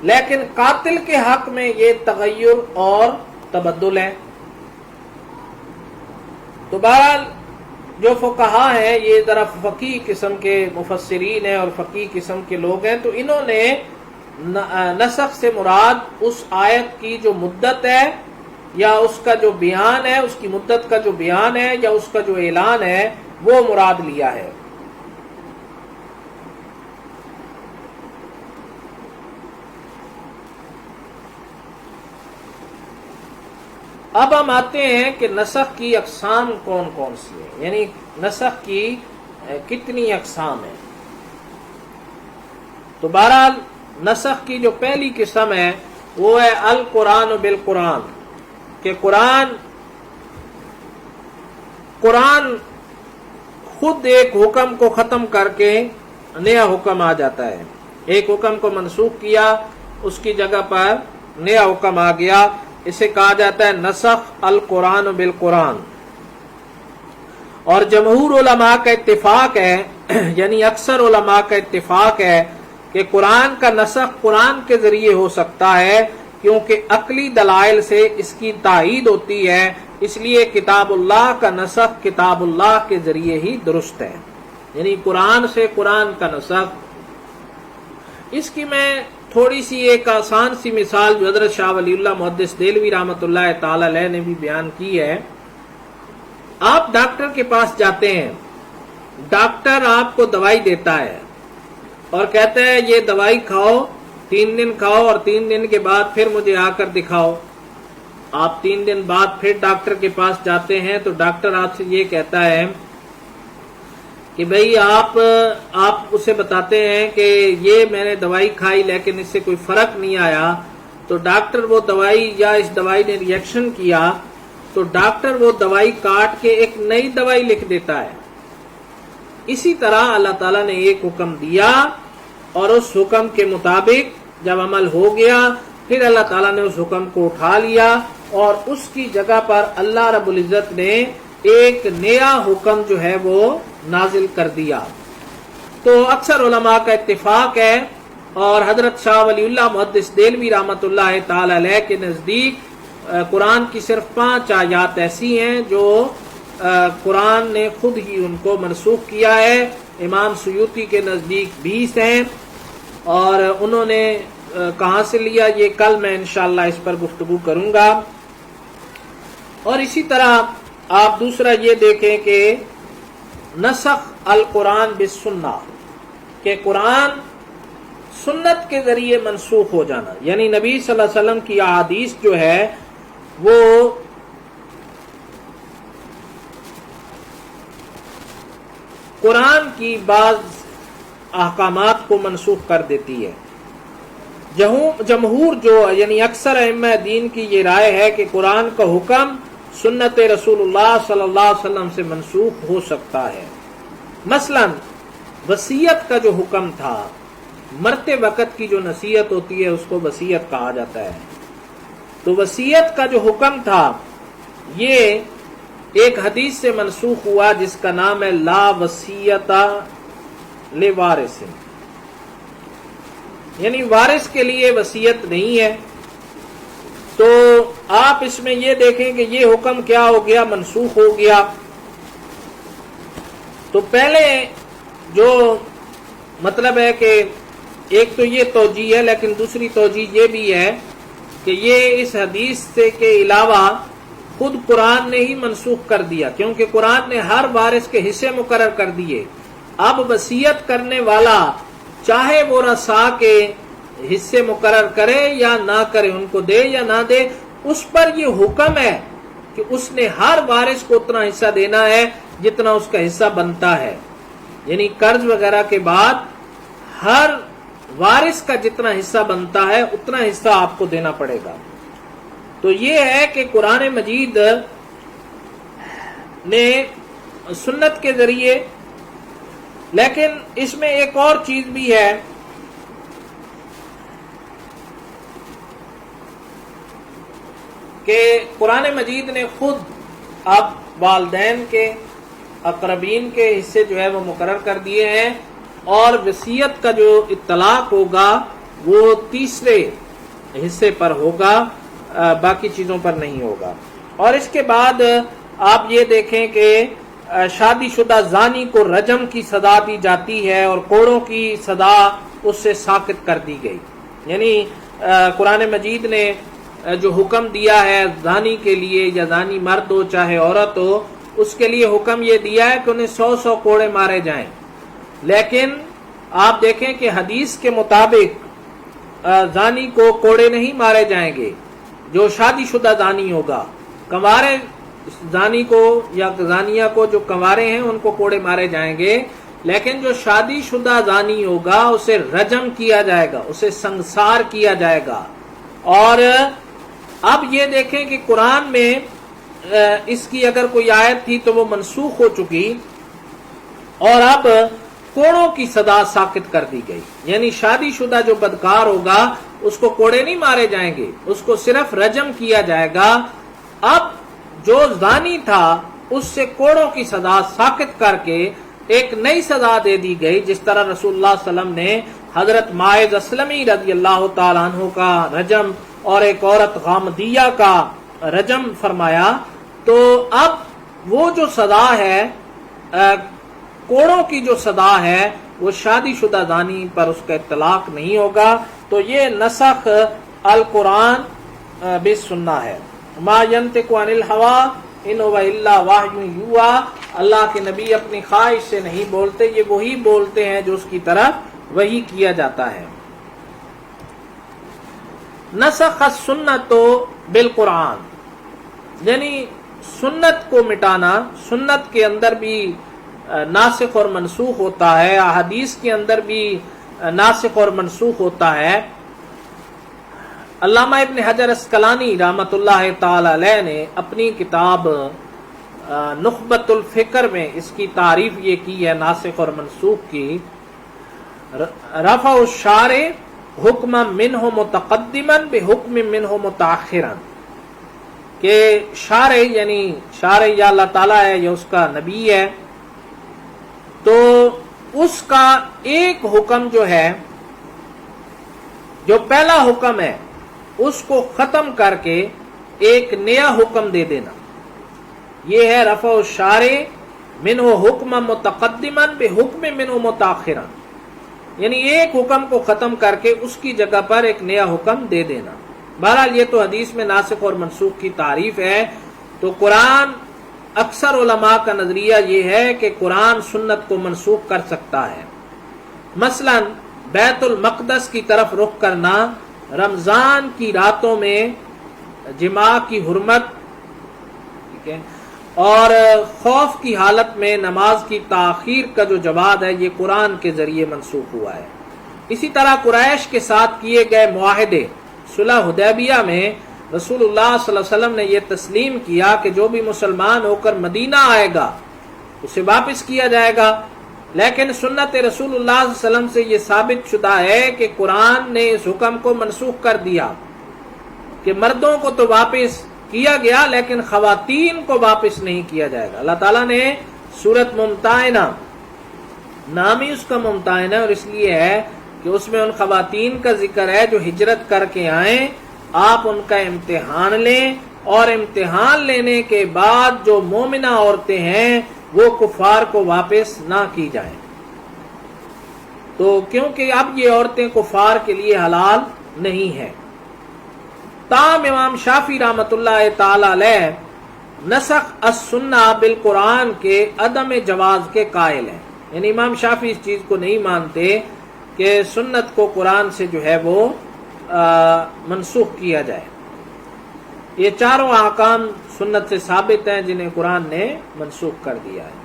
S1: لیکن قاتل کے حق میں یہ تغیر اور تبدل ہے۔ تو بہرحال جو فقہا ہیں یہ ذرا فقیہ قسم کے مفسرین ہیں اور فقیہ قسم کے لوگ ہیں، تو انہوں نے نسخ سے مراد اس آیت کی جو مدت ہے یا اس کا جو بیان ہے، اس کی مدت کا جو بیان ہے یا اس کا جو اعلان ہے وہ مراد لیا ہے۔ اب ہم آتے ہیں کہ نسخ کی اقسام کون کون سی ہیں، یعنی نسخ کی کتنی اقسام ہیں۔ تو بہرحال نسخ کی جو پہلی قسم ہے وہ ہے القرآن بالقرآن، کہ قرآن خود ایک حکم کو ختم کر کے نیا حکم آ جاتا ہے، ایک حکم کو منسوخ کیا اس کی جگہ پر نیا حکم آ گیا، اسے کہا جاتا ہے نسخ القرآن بالقرآن۔ اور جمہور علماء کا اتفاق ہے، یعنی اکثر علماء کا اتفاق ہے کہ قرآن کا نسخ قرآن کے ذریعے ہو سکتا ہے، کیونکہ عقلی دلائل سے اس کی تائید ہوتی ہے، اس لیے کتاب اللہ کا نسخ کتاب اللہ کے ذریعے ہی درست ہے، یعنی قرآن سے قرآن کا نسخ۔ اس کی میں تھوڑی سی ایک آسان سی مثال جو حضرت شاہ ولی اللہ محدث دہلوی رحمۃ اللہ تعالی علیہ نے بھی بیان کی ہے۔ آپ ڈاکٹر کے پاس جاتے ہیں، ڈاکٹر آپ کو دوائی دیتا ہے اور کہتا ہے یہ دوائی کھاؤ، 3 دن کھاؤ اور 3 دن کے بعد پھر مجھے آ کر دکھاؤ۔ آپ 3 دن بعد پھر ڈاکٹر کے پاس جاتے ہیں تو ڈاکٹر آپ سے یہ کہتا ہے کہ بھئی آپ اسے بتاتے ہیں کہ یہ میں نے دوائی کھائی لیکن اس سے کوئی فرق نہیں آیا، تو ڈاکٹر وہ دوائی یا اس دوائی نے ریئیکشن کیا تو ڈاکٹر وہ دوائی کاٹ کے ایک نئی دوائی لکھ دیتا ہے۔ اسی طرح اللہ تعالیٰ نے ایک حکم دیا اور اس حکم کے مطابق جب عمل ہو گیا پھر اللہ تعالیٰ نے اس حکم کو اٹھا لیا اور اس کی جگہ پر اللہ رب العزت نے ایک نیا حکم جو ہے وہ نازل کر دیا۔ تو اکثر علماء کا اتفاق ہے اور حضرت شاہ ولی اللہ محدث دہلوی رحمۃ اللہ تعالی علیہ کے نزدیک قرآن کی صرف 5 آیات ایسی ہیں جو قرآن نے خود ہی ان کو منسوخ کیا ہے، امام سیوطی کے نزدیک 20 ہیں، اور انہوں نے کہاں سے لیا یہ کل میں انشاءاللہ اس پر گفتگو کروں گا۔ اور اسی طرح آپ دوسرا یہ دیکھیں کہ نسخ القرآن بالسنہ، کہ قرآن سنت کے ذریعے منسوخ ہو جانا، یعنی نبی صلی اللہ علیہ وسلم کی احادیث جو ہے وہ قرآن کی بعض احکامات کو منسوخ کر دیتی ہے۔ جمہور جو یعنی اکثر ائمہ دین کی یہ رائے ہے کہ قرآن کا حکم سنت رسول اللہ صلی اللہ علیہ وسلم سے منسوخ ہو سکتا ہے۔ مثلا وصیت کا جو حکم تھا، مرتے وقت کی جو نصیحت ہوتی ہے اس کو وصیت کہا جاتا ہے، تو وصیت کا جو حکم تھا یہ ایک حدیث سے منسوخ ہوا جس کا نام ہے لا وصیت لوارث، یعنی وارث کے لیے وصیت نہیں ہے۔ تو آپ اس میں یہ دیکھیں کہ یہ حکم کیا ہو گیا، منسوخ ہو گیا۔ تو پہلے جو مطلب ہے کہ ایک تو یہ توجیہ ہے، لیکن دوسری توجیہ یہ بھی ہے کہ یہ اس حدیث سے کے علاوہ خود قرآن نے ہی منسوخ کر دیا، کیونکہ قرآن نے ہر وارث کے حصے مقرر کر دیے۔ اب وصیت کرنے والا چاہے وہ رثا کے حصے مقرر کرے یا نہ کرے، ان کو دے یا نہ دے، اس پر یہ حکم ہے کہ اس نے ہر وارث کو اتنا حصہ دینا ہے جتنا اس کا حصہ بنتا ہے، یعنی قرض وغیرہ کے بعد ہر وارث کا جتنا حصہ بنتا ہے اتنا حصہ آپ کو دینا پڑے گا۔ تو یہ ہے کہ قرآن مجید نے سنت کے ذریعے لیکن اس میں ایک اور چیز بھی ہے کہ قرآن مجید نے خود اب والدین کے اقربین کے حصے جو ہے وہ مقرر کر دیے ہیں، اور وصیت کا جو اطلاق ہوگا وہ تیسرے حصے پر ہوگا، باقی چیزوں پر نہیں ہوگا۔ اور اس کے بعد آپ یہ دیکھیں کہ شادی شدہ زانی کو رجم کی سزا دی جاتی ہے اور کوڑوں کی سزا اس سے ساقط کر دی گئی۔ یعنی قرآن مجید نے جو حکم دیا ہے زانی کے لیے، یا زانی مرد ہو چاہے عورت ہو، اس کے لیے حکم یہ دیا ہے کہ انہیں 100 کوڑے مارے جائیں۔ لیکن آپ دیکھیں کہ حدیث کے مطابق زانی کو کوڑے نہیں مارے جائیں گے، جو شادی شدہ زانی ہوگا۔ کنوارے زانی کو یا زانیہ کو جو کنوارے ہیں ان کو کوڑے مارے جائیں گے، لیکن جو شادی شدہ زانی ہوگا اسے رجم کیا جائے گا، اسے سنسار کیا جائے گا۔ اور اب یہ دیکھیں کہ قرآن میں اس کی اگر کوئی آیت تھی تو وہ منسوخ ہو چکی، اور اب کوڑوں کی سزا ساقط کر دی گئی۔ یعنی شادی شدہ جو بدکار ہوگا اس کو کوڑے نہیں مارے جائیں گے، اس کو صرف رجم کیا جائے گا۔ اب جو زانی تھا اس سے کوڑوں کی سزا ساقط کر کے ایک نئی سزا دے دی گئی، جس طرح رسول اللہ صلی اللہ علیہ وسلم نے حضرت ماعز اسلمی رضی اللہ تعالیٰ عنہ کا رجم اور ایک عورت غامدیہ کا رجم فرمایا۔ تو اب وہ جو سزا ہے، کوڑوں کی جو سزا ہے، وہ شادی شدہ زانی پر اس کا اطلاق نہیں ہوگا۔ تو یہ نسخ القرآن بالسنہ ہے۔ ما ینطق عن الہوا ان هو الا وحی یوحی، اللہ کے نبی اپنی خواہش سے نہیں بولتے، یہ وہی بولتے ہیں جو اس کی طرف وحی کیا جاتا ہے۔ نسخ السنت بالقرآن، یعنی سنت کو مٹانا۔ سنت کے اندر بھی ناسخ اور منسوخ ہوتا ہے، احادیث کے اندر بھی ناسخ اور منسوخ ہوتا ہے۔ علامہ ابن حجر اسقلانی رحمۃ اللہ تعالی علیہ نے اپنی کتاب نخبۃ الفکر میں اس کی تعریف یہ کی ہے ناسخ اور منسوخ کی۔ رفع الشارع حکم منہ متقدما بحکم منہ متاخرا، کہ شارع یعنی شارع یا اللہ تعالیٰ ہے یا اس کا نبی ہے، تو اس کا ایک حکم جو ہے، جو پہلا حکم ہے اس کو ختم کر کے ایک نیا حکم دے دینا، یہ ہے رفع الشارع منہ حکم متقدما بحکم منہ متاخرا، یعنی ایک حکم کو ختم کر کے اس کی جگہ پر ایک نیا حکم دے دینا۔ بہرحال یہ تو حدیث میں ناسخ اور منسوخ کی تعریف ہے۔ تو قرآن، اکثر علماء کا نظریہ یہ ہے کہ قرآن سنت کو منسوخ کر سکتا ہے۔ مثلا بیت المقدس کی طرف رخ کرنا، رمضان کی راتوں میں جماع کی حرمت، ٹھیک ہے، اور خوف کی حالت میں نماز کی تاخیر کا جو جواز ہے، یہ قرآن کے ذریعے منسوخ ہوا ہے۔ اسی طرح قریش کے ساتھ کیے گئے معاہدے، صلح حدیبیہ میں رسول اللہ صلی اللہ علیہ وسلم نے یہ تسلیم کیا کہ جو بھی مسلمان ہو کر مدینہ آئے گا اسے واپس کیا جائے گا، لیکن سنت رسول اللہ صلی اللہ علیہ وسلم سے یہ ثابت شدہ ہے کہ قرآن نے اس حکم کو منسوخ کر دیا کہ مردوں کو تو واپس کیا گیا لیکن خواتین کو واپس نہیں کیا جائے گا۔ اللہ تعالیٰ نے سورۃ ممتحنہ، نام ہی اس کا ممتحنہ اور اس لیے ہے کہ اس میں ان خواتین کا ذکر ہے جو ہجرت کر کے آئیں، آپ ان کا امتحان لیں، اور امتحان لینے کے بعد جو مومنہ عورتیں ہیں وہ کفار کو واپس نہ کی جائیں۔ تو کیونکہ اب یہ عورتیں کفار کے لیے حلال نہیں ہیں۔ تاہم امام شافعی رحمۃ اللہ تعالی علیہ نسخ السنہ بالقرآن کے عدم جواز کے قائل ہیں، یعنی امام شافعی اس چیز کو نہیں مانتے کہ سنت کو قرآن سے جو ہے وہ منسوخ کیا جائے۔ یہ چاروں احکام سنت سے ثابت ہیں جنہیں قرآن نے منسوخ کر دیا ہے۔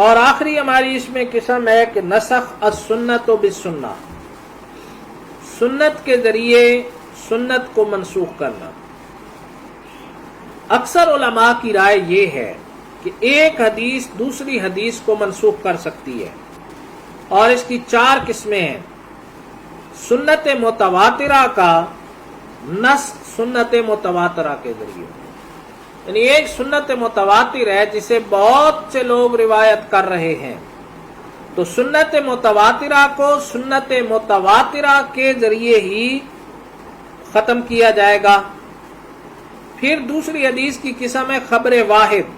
S1: اور آخری ہماری اس میں قسم ہے کہ نسخ السنت بالسنہ، سنت کے ذریعے سنت کو منسوخ کرنا۔ اکثر علماء کی رائے یہ ہے کہ ایک حدیث دوسری حدیث کو منسوخ کر سکتی ہے، اور اس کی 4 قسمیں ہیں۔ سنت متواترہ کا نسخ سنت متواترہ کے ذریعے، یعنی ایک سنت متواتر ہے جسے بہت سے لوگ روایت کر رہے ہیں، تو سنت متواترہ کو سنت متواترہ کے ذریعے ہی ختم کیا جائے گا۔ پھر دوسری حدیث کی قسم ہے خبر واحد،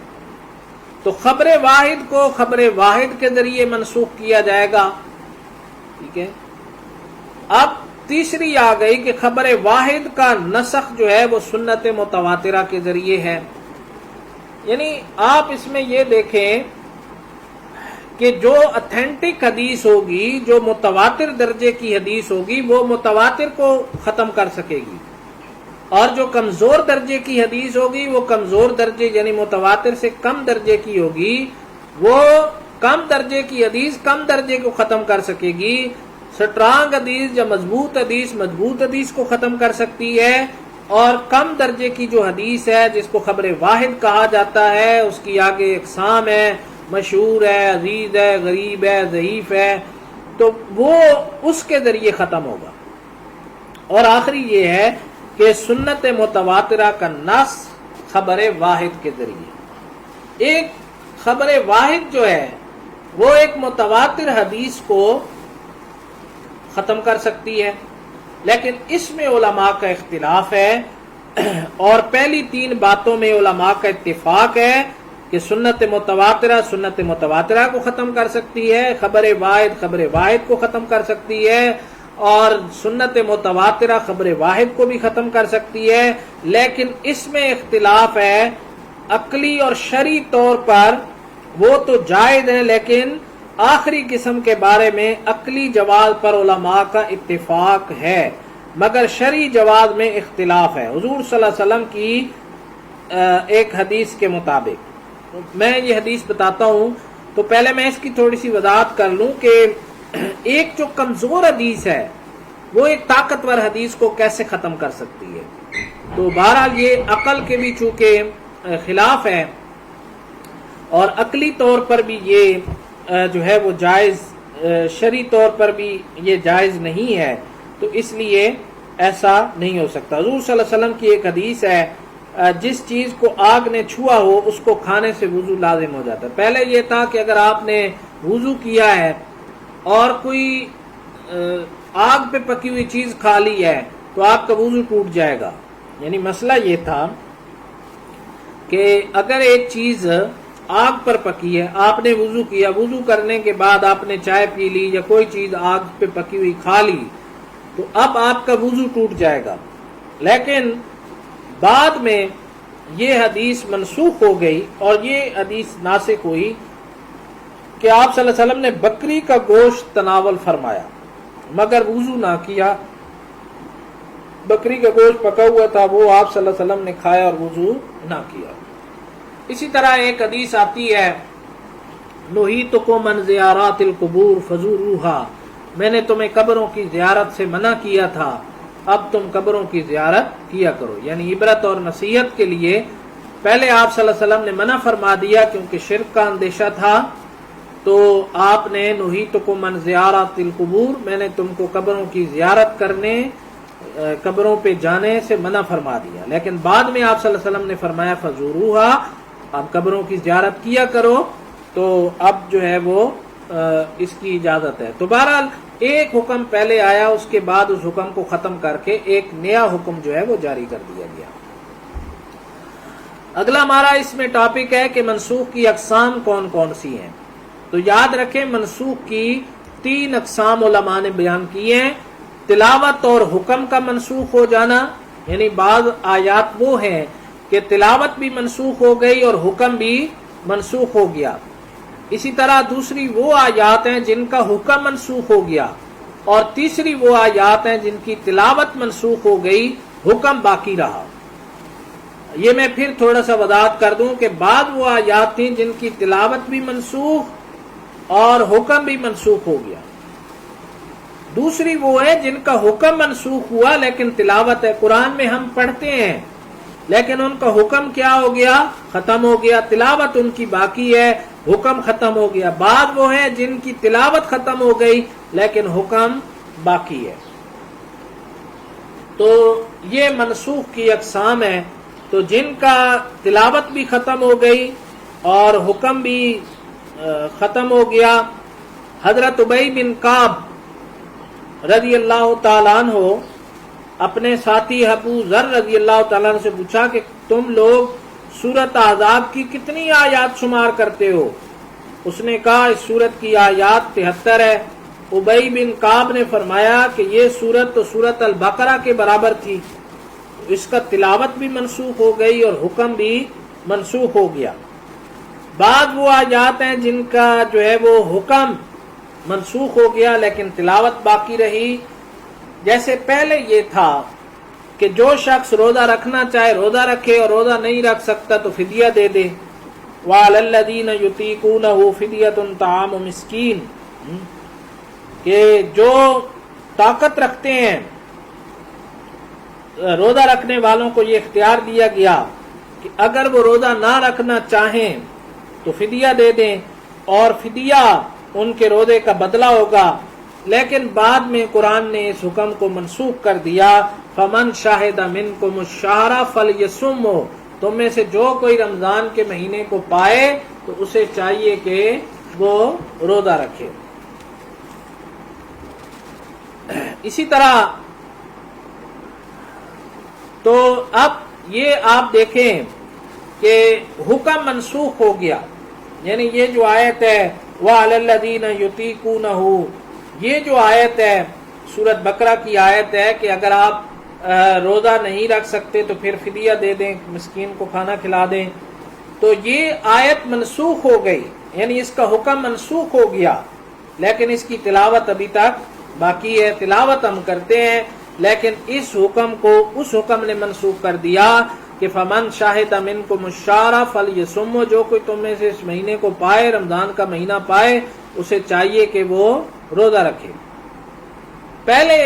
S1: تو خبر واحد کو خبر واحد کے ذریعے منسوخ کیا جائے گا، ٹھیک ہے۔ اب تیسری آ گئی کہ خبر واحد کا نسخ جو ہے وہ سنت متواترہ کے ذریعے ہے، یعنی آپ اس میں یہ دیکھیں کہ جو اتھینٹک حدیث ہوگی، جو متواتر درجے کی حدیث ہوگی، وہ متواتر کو ختم کر سکے گی، اور جو کمزور درجے کی حدیث ہوگی وہ کمزور درجے یعنی متواتر سے کم درجے کی ہوگی، وہ کم درجے کی حدیث کم درجے کو ختم کر سکے گی۔ سٹرانگ حدیث یا مضبوط حدیث کو ختم کر سکتی ہے، اور کم درجے کی جو حدیث ہے جس کو خبر واحد کہا جاتا ہے، اس کی آگے اقسام ہے، مشہور ہے، عزیز ہے، غریب ہے، ضعیف ہے، تو وہ اس کے ذریعے ختم ہوگا۔ اور آخری یہ ہے کہ سنت متواترہ کا نص خبر واحد کے ذریعے، ایک خبر واحد جو ہے وہ ایک متواتر حدیث کو ختم کر سکتی ہے، لیکن اس میں علماء کا اختلاف ہے، اور پہلی 3 باتوں میں علماء کا اتفاق ہے کہ سنت متواترہ کو ختم کر سکتی ہے، خبر واحد کو ختم کر سکتی ہے، اور سنت متواترہ خبر واحد کو بھی ختم کر سکتی ہے، لیکن اس میں اختلاف ہے عقلی اور شرعی طور پر وہ تو جائز ہے، لیکن آخری قسم کے بارے میں عقلی جواز پر علماء کا اتفاق ہے، مگر شرعی جواز میں اختلاف ہے۔ حضور صلی اللہ علیہ وسلم کی ایک حدیث کے مطابق، میں یہ حدیث بتاتا ہوں تو پہلے میں اس کی تھوڑی سی وضاحت کر لوں کہ ایک جو کمزور حدیث ہے وہ ایک طاقتور حدیث کو کیسے ختم کر سکتی ہے۔ تو بہرحال یہ عقل کے بھی چونکہ خلاف ہے، اور عقلی طور پر بھی یہ جو ہے وہ جائز، شرعی طور پر بھی یہ جائز نہیں ہے، تو اس لیے ایسا نہیں ہو سکتا۔ حضور صلی اللہ علیہ وسلم کی ایک حدیث ہے، جس چیز کو آگ نے چھوا ہو اس کو کھانے سے وضو لازم ہو جاتا ہے۔ پہلے یہ تھا کہ اگر آپ نے وضو کیا ہے اور کوئی آگ پہ پکی ہوئی چیز کھا لی ہے تو آپ کا وضو ٹوٹ جائے گا، یعنی مسئلہ یہ تھا کہ اگر ایک چیز آگ پر پکی ہے، آپ نے وضو کیا، وضو کرنے کے بعد آپ نے چائے پی لی یا کوئی چیز آگ پہ پکی ہوئی کھا لی، تو اب آپ کا وضو ٹوٹ جائے گا۔ لیکن بعد میں یہ حدیث منسوخ ہو گئی اور یہ حدیث ناسخ ہوئی کہ آپ صلی اللہ علیہ وسلم نے بکری کا گوشت تناول فرمایا مگر وضو نہ کیا۔ بکری کا گوشت پکا ہوا تھا، وہ آپ صلی اللہ علیہ وسلم نے کھایا اور وضو نہ کیا۔ اسی طرح ایک حدیث آتی ہے، نہیتکم عن زیارات القبور فزوروها، میں نے تمہیں قبروں کی زیارت سے منع کیا تھا، اب تم قبروں کی زیارت کیا کرو، یعنی عبرت اور نصیحت کے لیے پہلے آپ صلی اللہ علیہ وسلم نے منع فرما دیا کیونکہ شرک کا اندیشہ تھا، تو آپ نے نہیتکم عن زیارات القبور، میں نے تم کو قبروں کی زیارت کرنے، قبروں پہ جانے سے منع فرما دیا، لیکن بعد میں آپ صلی اللہ علیہ وسلم نے فرمایا فزوروها، اب قبروں کی زیارت کیا کرو، تو اب جو ہے وہ اس کی اجازت ہے۔ تو بہرحال ایک حکم پہلے آیا، اس کے بعد اس حکم کو ختم کر کے ایک نیا حکم جو ہے وہ جاری کر دیا گیا۔ اگلا ہمارا اس میں ٹاپک ہے کہ منسوخ کی اقسام کون کون سی ہیں۔ تو یاد رکھیں منسوخ کی 3 اقسام علماء نے بیان کی ہیں، تلاوت اور حکم کا منسوخ ہو جانا، یعنی بعض آیات وہ ہیں کہ تلاوت بھی منسوخ ہو گئی اور حکم بھی منسوخ ہو گیا۔ اسی طرح دوسری وہ آیات ہیں جن کا حکم منسوخ ہو گیا، اور تیسری وہ آیات ہیں جن کی تلاوت منسوخ ہو گئی، حکم باقی رہا۔ یہ میں پھر تھوڑا سا وضاحت کر دوں کہ بعض وہ آیات تھیں جن کی تلاوت بھی منسوخ اور حکم بھی منسوخ ہو گیا، دوسری وہ ہے جن کا حکم منسوخ ہوا لیکن تلاوت ہے۔ قرآن میں ہم پڑھتے ہیں لیکن ان کا حکم کیا ہو گیا؟ ختم ہو گیا. تلاوت ان کی باقی ہے، حکم ختم ہو گیا. بعد وہ ہیں جن کی تلاوت ختم ہو گئی لیکن حکم باقی ہے. تو یہ منسوخ کی اقسام ہے. تو جن کا تلاوت بھی ختم ہو گئی اور حکم بھی ختم ہو گیا. حضرت ابی بن کعب رضی اللہ تعالیٰ عنہ اپنے ساتھی ابو ذر رضی اللہ تعالیٰ عنہ سے پوچھا کہ تم لوگ سورت احزاب کی کتنی آیات شمار کرتے ہو؟ اس نے کہا اس سورت کی آیات 73 ہے. ابی بن کعب نے فرمایا کہ یہ سورت تو سورت البقرہ کے برابر تھی، اس کا تلاوت بھی منسوخ ہو گئی اور حکم بھی منسوخ ہو گیا. بعد وہ آیات ہیں جن کا جو ہے وہ حکم منسوخ ہو گیا لیکن تلاوت باقی رہی. جیسے پہلے یہ تھا کہ جو شخص روزہ رکھنا چاہے روزہ رکھے اور روزہ نہیں رکھ سکتا تو فدیہ دے دے. وَعَلَى الَّذِينَ يُطِيقُونَهُ فِدْيَةٌ طَعَامُ مِسْكِينٍ، کہ جو طاقت رکھتے ہیں روزہ رکھنے والوں کو یہ اختیار دیا گیا کہ اگر وہ روزہ نہ رکھنا چاہیں تو فدیہ دے دیں اور فدیہ ان کے روزے کا بدلہ ہوگا. لیکن بعد میں قرآن نے اس حکم کو منسوخ کر دیا. فمن شاہد منکم الشہر فلیصمہ، تم میں سے جو کوئی رمضان کے مہینے کو پائے تو اسے چاہیے کہ وہ روزہ رکھے. اسی طرح تو اب یہ آپ دیکھیں کہ حکم منسوخ ہو گیا. یعنی یہ جو آیت ہے وَعَلَى الَّذِينَ يُطِيقُونَهُ، یہ جو آیت ہے سورت بقرہ کی آیت ہے کہ اگر آپ روزہ نہیں رکھ سکتے تو پھر فدیہ دے دیں، مسکین کو کھانا کھلا دیں. تو یہ آیت منسوخ ہو گئی، یعنی اس کا حکم منسوخ ہو گیا لیکن اس کی تلاوت ابھی تک باقی ہے. تلاوت ہم کرتے ہیں لیکن اس حکم کو اس حکم نے منسوخ کر دیا کہ فمن شاہد منکم الشہر فلیصمہ، جو کوئی تم میں سے اس مہینے کو پائے، رمضان کا مہینہ پائے، اسے چاہیے کہ وہ روزہ رکھے. پہلے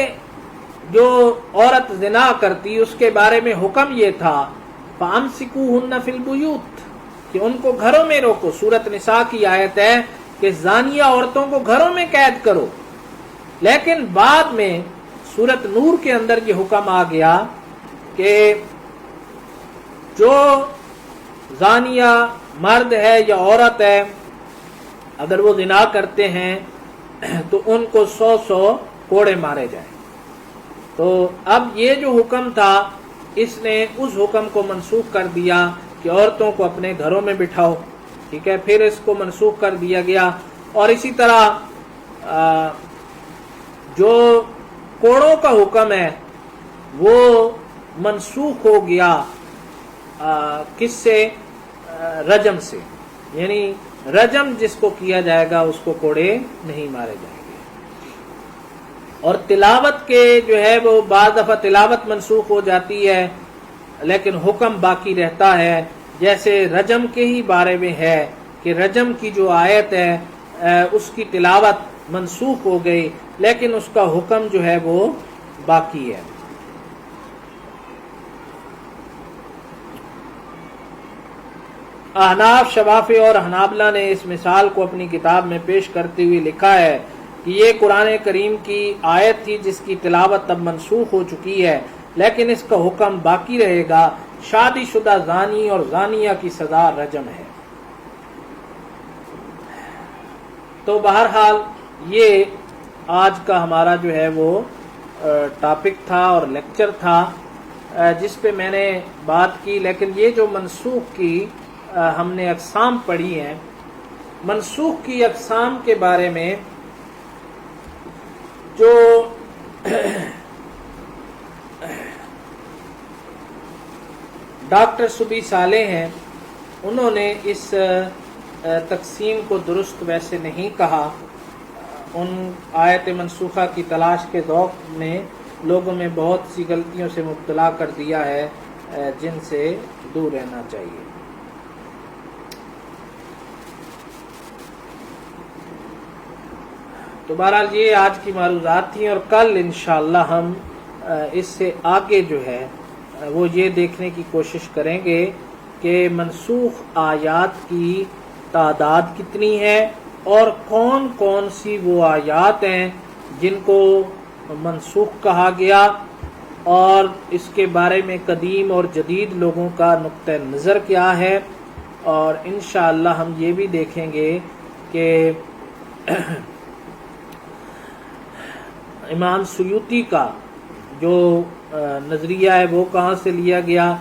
S1: جو عورت زنا کرتی اس کے بارے میں حکم یہ تھا فَأَمْسِكُوهُنَّ فِي الْبُيُوتِ، کہ ان کو گھروں میں روکو. سورت نساء کی آیت ہے کہ زانیہ عورتوں کو گھروں میں قید کرو. لیکن بعد میں سورت نور کے اندر یہ حکم آ گیا کہ جو زانیہ مرد ہے یا عورت ہے اگر وہ زنا کرتے ہیں تو ان کو 100 کوڑے مارے جائیں. تو اب یہ جو حکم تھا اس نے اس حکم کو منسوخ کر دیا کہ عورتوں کو اپنے گھروں میں بٹھاؤ. ٹھیک ہے، پھر اس کو منسوخ کر دیا گیا. اور اسی طرح جو کوڑوں کا حکم ہے وہ منسوخ ہو گیا کس سے؟ رجم سے. یعنی رجم جس کو کیا جائے گا اس کو کوڑے نہیں مارے جائیں گے. اور تلاوت کے جو ہے وہ بعض دفعہ تلاوت منسوخ ہو جاتی ہے لیکن حکم باقی رہتا ہے. جیسے رجم کے ہی بارے میں ہے کہ رجم کی جو آیت ہے اس کی تلاوت منسوخ ہو گئی لیکن اس کا حکم جو ہے وہ باقی ہے. احناف، شوافی اور حنابلہ نے اس مثال کو اپنی کتاب میں پیش کرتے ہوئے لکھا ہے کہ یہ قرآن کریم کی آیت تھی جس کی تلاوت اب منسوخ ہو چکی ہے لیکن اس کا حکم باقی رہے گا. شادی شدہ زانی اور زانیہ کی سزا رجم ہے. تو بہرحال یہ آج کا ہمارا جو ہے وہ ٹاپک تھا اور لیکچر تھا جس پہ میں نے بات کی. لیکن یہ جو منسوخ کی ہم نے اقسام پڑھی ہیں، منسوخ کی اقسام کے بارے میں جو ڈاکٹر سبی صالح ہیں انہوں نے اس تقسیم کو درست ویسے نہیں کہا. ان آیت منسوخہ کی تلاش کے ذوق نے لوگوں میں بہت سی غلطیوں سے مبتلا کر دیا ہے جن سے دور رہنا چاہیے. تو بہرحال یہ آج کی معروضات تھیں اور کل انشاءاللہ ہم اس سے آگے جو ہے وہ یہ دیکھنے کی کوشش کریں گے کہ منسوخ آیات کی تعداد کتنی ہے اور کون کون سی وہ آیات ہیں جن کو منسوخ کہا گیا، اور اس کے بارے میں قدیم اور جدید لوگوں کا نقطہ نظر کیا ہے، اور انشاءاللہ ہم یہ بھی دیکھیں گے کہ امام سیوطی کا جو نظریہ ہے وہ کہاں سے لیا گیا،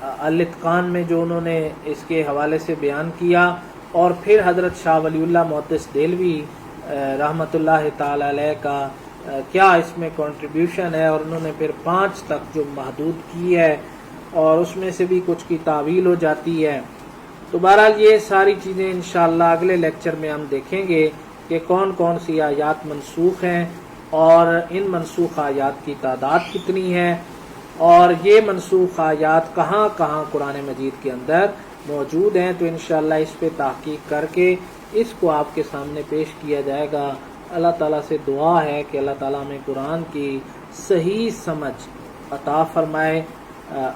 S1: الاتقان میں جو انہوں نے اس کے حوالے سے بیان کیا، اور پھر حضرت شاہ ولی اللہ محدث دہلوی رحمۃ اللہ تعالی علیہ کا کیا اس میں کنٹریبیوشن ہے، اور انہوں نے پھر 5 تک جو محدود کی ہے، اور اس میں سے بھی کچھ کی تعویل ہو جاتی ہے۔ تو بہرحال یہ ساری چیزیں انشاءاللہ اگلے لیکچر میں ہم دیکھیں گے کہ کون کون سی آیات منسوخ ہیں اور ان منسوخ آیات کی تعداد کتنی ہے، اور یہ منسوخ آیات کہاں کہاں قرآن مجید کے اندر موجود ہیں۔ تو انشاءاللہ اس پہ تحقیق کر کے اس کو آپ کے سامنے پیش کیا جائے گا۔ اللہ تعالیٰ سے دعا ہے کہ اللہ تعالیٰ ہمیں قرآن کی صحیح سمجھ عطا فرمائے۔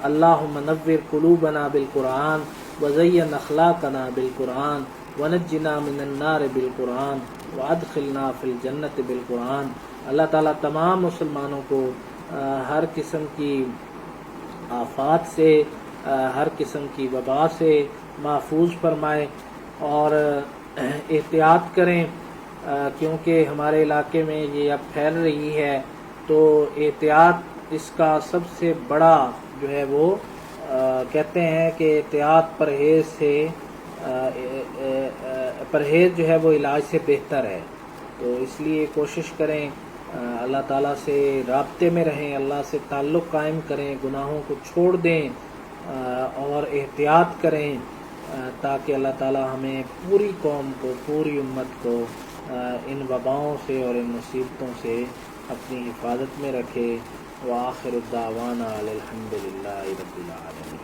S1: اللہم نور قلوبنا بالقرآن وزین اخلاقنا بالقرآن ونجنا من النار بالقرآن وادخلنا فی الجنت بالقرآن۔ اللہ تعالیٰ تمام مسلمانوں کو ہر قسم کی آفات سے، ہر قسم کی وبا سے محفوظ فرمائے، اور احتیاط کریں کیونکہ ہمارے علاقے میں یہ اب پھیل رہی ہے، تو احتیاط اس کا سب سے بڑا جو ہے وہ کہتے ہیں کہ احتیاط پرہیز جو ہے وہ علاج سے بہتر ہے۔ تو اس لیے کوشش کریں، اللہ تعالیٰ سے رابطے میں رہیں، اللہ سے تعلق قائم کریں، گناہوں کو چھوڑ دیں اور احتیاط کریں، تاکہ اللہ تعالیٰ ہمیں پوری قوم کو، پوری امت کو ان وباؤں سے اور ان مصیبتوں سے اپنی حفاظت میں رکھے۔ وآخر الدعوانا الحمد للہ رب العالمین۔